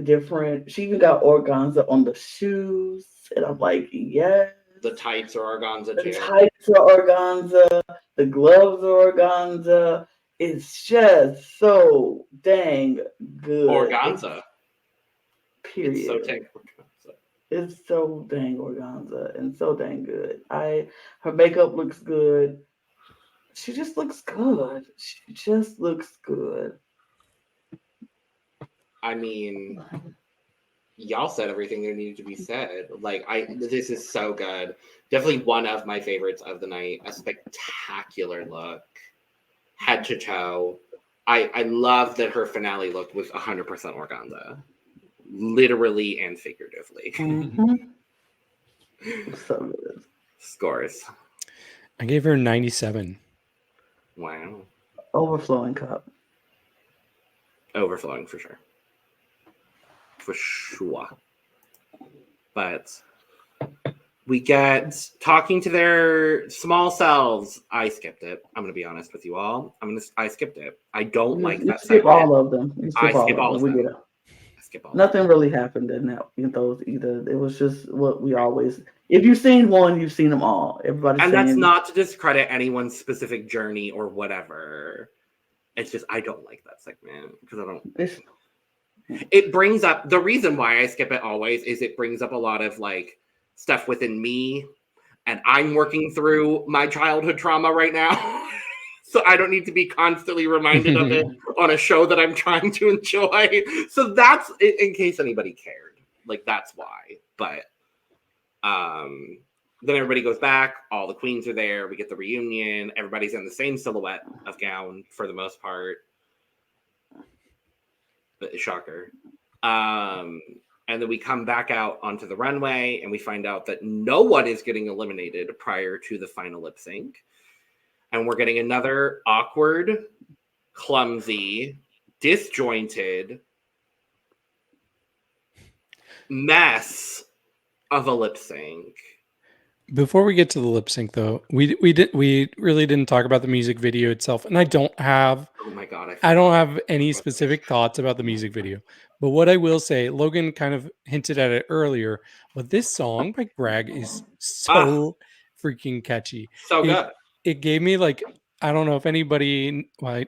she even got organza on the shoes, and I'm like, yes. The tights are organza too. The tights are organza. The gloves are organza. It's just so dang good. Organza. Period. It's so dang organza. It's so dang organza and so dang good. Her makeup looks good. She just looks good. She just looks good. I mean, y'all said everything there needed to be said. Like, this is so good. Definitely one of my favorites of the night. A spectacular look, head to toe. I love that her finale look was 100% organza, literally and figuratively. Mm-hmm. So good. Scores. I gave her 97. Wow. Overflowing cup. Overflowing for sure. For sure. But we get talking to their small selves. I skipped it. I'm going to be honest with you all. I skipped it. I don't like that skip segment. all of them. I skip all of them. We get it. I skip all. Nothing really happened in those either. It was just what we always. If you've seen one, you've seen them all. Everybody's and saying, that's not to discredit anyone's specific journey or whatever. It's just I don't like that segment because I don't. It brings up the reason why I skip it always is it brings up a lot of like stuff within me, and I'm working through my childhood trauma right now. So I don't need to be constantly reminded of it on a show that I'm trying to enjoy. So that's in case anybody cared. Like that's why. But then everybody goes back. All the queens are there. We get the reunion. Everybody's in the same silhouette of gown for the most part. Shocker. And then we come back out onto the runway and we find out that no one is getting eliminated prior to the final lip sync. And we're getting another awkward, clumsy, disjointed mess of a lip sync. Before we get to the lip sync, though, we really didn't talk about the music video itself, and I don't have. Oh my god! I don't have any specific thoughts about the music video, but what I will say, Logan kind of hinted at it earlier, but this song by Bragg is so freaking catchy. So good. It gave me like, I don't know if anybody, well,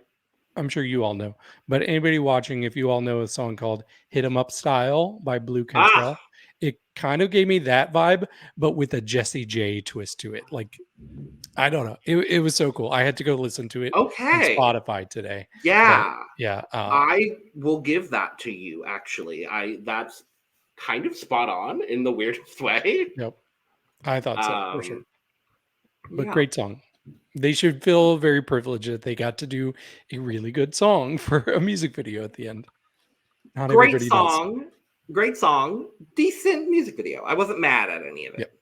I'm sure you all know, but anybody watching, if you all know a song called Hit 'Em Up Style by Blue Cantrell, it kind of gave me that vibe, but with a Jessie J twist to it. Like, I don't know. It was so cool. I had to go listen to it on Spotify today. Yeah. But, yeah. I will give that to you, actually. That's kind of spot on in the weirdest way. Yep. I thought so, for sure. But yeah. great song. They should feel very privileged that they got to do a really good song for a music video at the end. Not great song. Great song. Decent music video. I wasn't mad at any of it. Yep.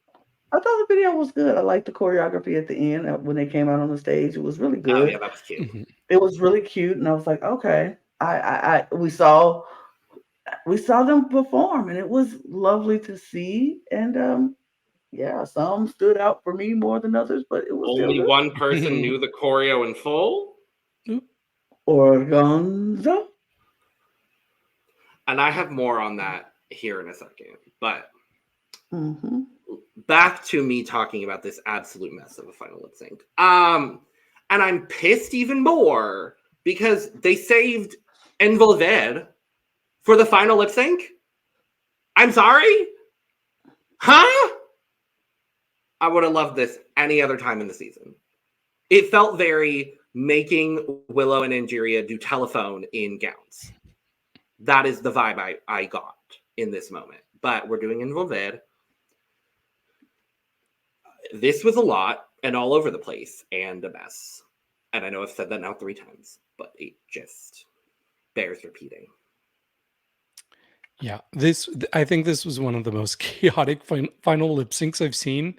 I thought the video was good. I liked the choreography at the end when they came out on the stage. It was really good. Oh yeah, that was cute. Mm-hmm. It was really cute, and I was like, okay. We saw them perform, and it was lovely to see. And yeah, some stood out for me more than others, but it was only one person knew the choreo in full. Organzza. And I have more on that here in a second, but back to me talking about this absolute mess of a final lip sync. And I'm pissed even more because they saved Envolver for the final lip sync. I'm sorry? Huh? I would have loved this any other time in the season. It felt very making Willow and Angeria do telephone in gowns. That is the vibe I got in this moment. But we're doing Envolver. This was a lot and all over the place and a mess. And I know I've said that now 3 times, but it just bears repeating. Yeah, I think this was one of the most chaotic final lip syncs I've seen.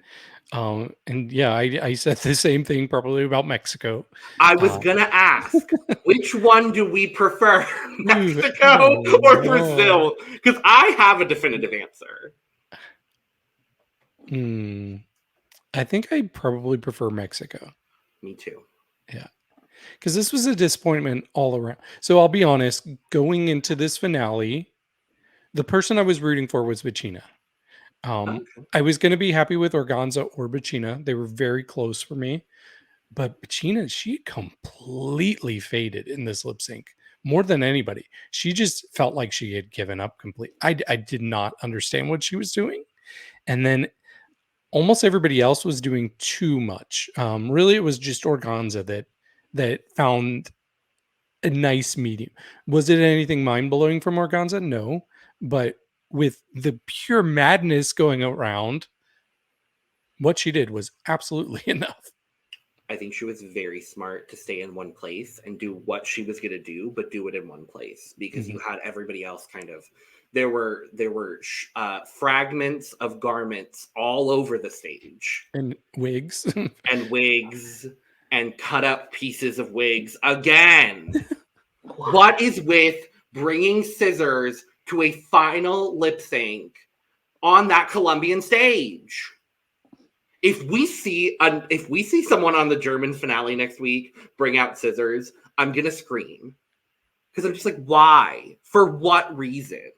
And yeah, I said the same thing probably about Mexico. I was gonna ask, which one do we prefer, Mexico or Brazil? Because I have a definitive answer. I think I probably prefer Mexico. Me too. Yeah, because this was a disappointment all around. So I'll be honest, going into this finale, the person I was rooting for was Betina. I was going to be happy with Organzza or Betina. They were very close for me. But Betina, she completely faded in this lip sync more than anybody. She just felt like she had given up completely. I did not understand what she was doing. And then almost everybody else was doing too much. Really, it was just Organzza that found a nice medium. Was it anything mind-blowing from Organzza? No. But with the pure madness going around, what she did was absolutely enough. I think she was very smart to stay in one place and do what she was going to do, but do it in one place because you had everybody else kind of. There were fragments of garments all over the stage and wigs and cut up pieces of wigs again. What is with bringing scissors to a final lip sync on that Colombian stage? If we see someone on the German finale next week bring out scissors, I'm gonna scream because I'm just like, why? For what reason?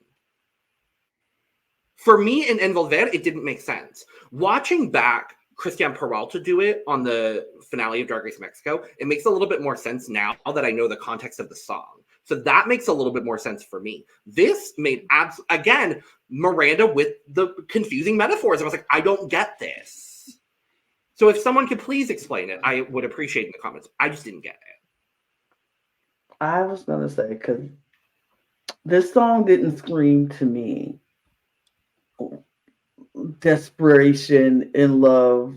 For me in Envolver, it didn't make sense. Watching back Christian Peralta do it on the finale of Drag Race Mexico, it makes a little bit more sense now that I know the context of the song. So that makes a little bit more sense for me. This made again Miranda with the confusing metaphors. I was like, I don't get this. So if someone could please explain it, I would appreciate it in the comments. I just didn't get it. I was going to say, because this song didn't scream to me desperation, in love,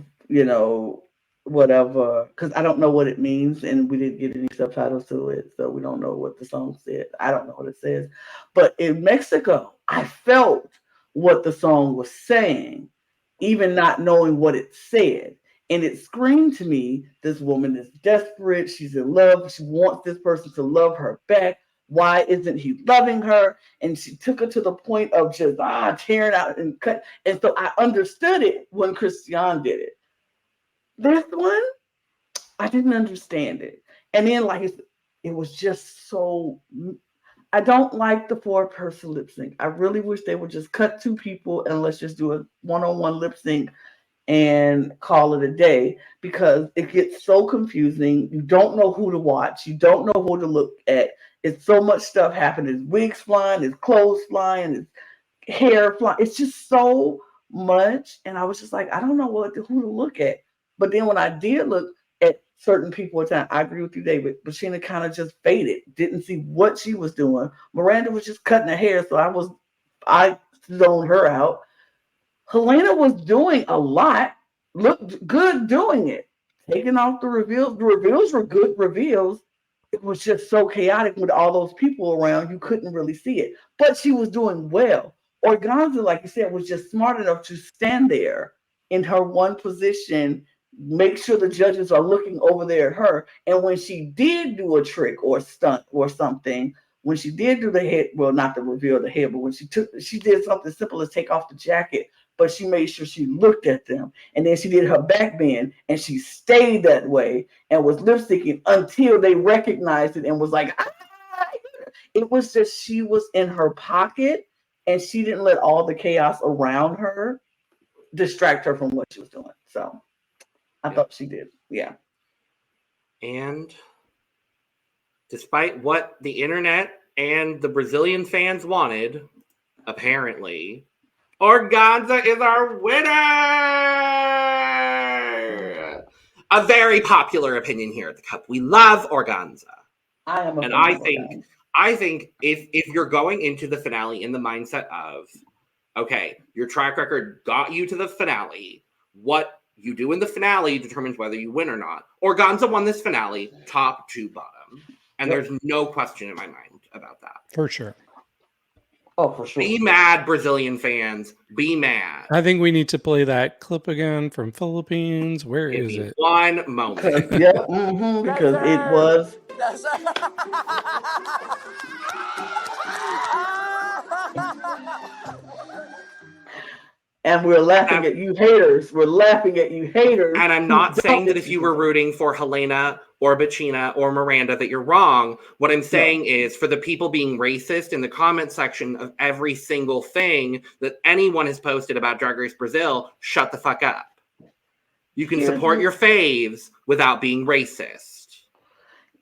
whatever, because I don't know what it means, and we didn't get any subtitles to it, so we don't know what the song said. I don't know what it says. But in Mexico, I felt what the song was saying, even not knowing what it said. And it screamed to me, this woman is desperate. She's in love. She wants this person to love her back. Why isn't he loving her? And she took her to the point of just tearing out and cut. And so I understood it when Christian did it. This one, I didn't understand it. And then it was just so, I don't like the 4-person lip sync. I really wish they would just cut 2 people and let's just do a one-on-one lip sync and call it a day because it gets so confusing. You don't know who to watch. You don't know who to look at. It's so much stuff happening. There's wigs flying, there's clothes flying, there's hair flying. It's just so much. And I was just like, I don't know who to look at. But then when I did look at certain people at the time, I agree with you, David. Betina kind of just faded, didn't see what she was doing. Miranda was just cutting her hair, so I zoned her out. Hellena was doing a lot, looked good doing it, taking off the reveals. The reveals were good reveals. It was just so chaotic with all those people around, you couldn't really see it. But she was doing well. Organzza, like you said, was just smart enough to stand there in her one position, make sure the judges are looking over there at her. And when she did do a trick or stunt or something, when she did do the head, well, not the reveal of the head, but when she did something simple as take off the jacket, but she made sure she looked at them. And then she did her back bend and she stayed that way and was lip syncing until they recognized it and was like, ah! It was just, she was in her pocket and she didn't let all the chaos around her distract her from what she was doing. So I thought she did. Yeah. And despite what the internet and the Brazilian fans wanted, apparently, Organzza is our winner! A very popular opinion here at the Cup. We love Organzza. I am a and fan I think if you're going into the finale in the mindset of, okay, your track record got you to the finale, what you do in the finale determines whether you win or not. Organzza won this finale top to bottom. And there's no question in my mind about that. For sure. Oh, for sure. Be mad, Brazilian fans. Be mad. I think we need to play that clip again from Philippines. Where is it? One moment. Because it was. And we're laughing at you haters. We're laughing at you haters. And I'm not saying that if you were rooting for Hellena or Betina or Miranda that you're wrong. What I'm saying is for the people being racist in the comment section of every single thing that anyone has posted about Drag Race Brazil, shut the fuck up. You can support your faves without being racist.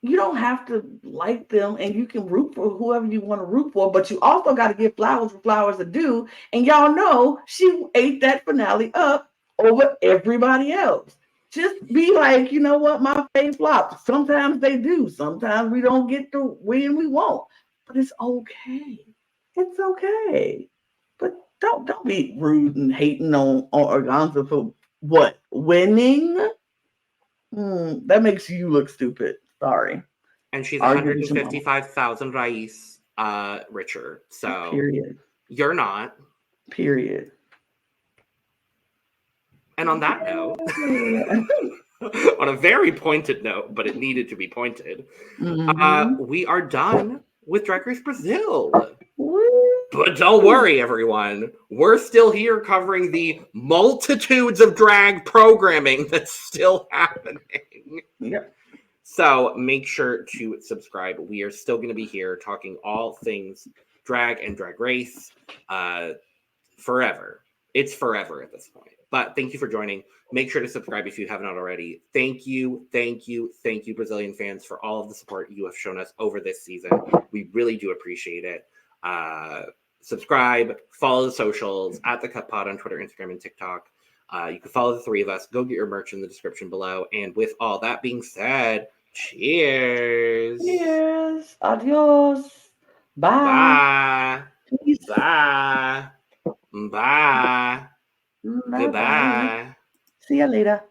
You don't have to like them, and you can root for whoever you want to root for, but you also got to give flowers where flowers are due. And y'all know she ate that finale up over everybody else. Just be like, you know what, my fave flops. Sometimes they do. Sometimes we don't get the win we want, but it's okay. It's okay. But don't be rude and hating on Organzza for what, winning? That makes you look stupid. Sorry. And she's 155,000 Raiz richer. So period. You're not. Period. And on that note, on a very pointed note, but it needed to be pointed, we are done with Drag Race Brazil. But don't worry, everyone. We're still here covering the multitudes of drag programming that's still happening. Yep. So make sure to subscribe. We are still going to be here talking all things drag and Drag Race forever. It's forever at this point. But thank you for joining. Make sure to subscribe if you haven't already. Thank you, Brazilian fans, for all of the support you have shown us over this season. We really do appreciate it. Subscribe, follow the socials at The Cut Pod on Twitter, Instagram, and TikTok. You can follow the three of us. Go get your merch in the description below. And with all that being said, cheers. Cheers. Adios. Bye. Bye. Peace. Bye. Bye. Bye. Goodbye. See you later.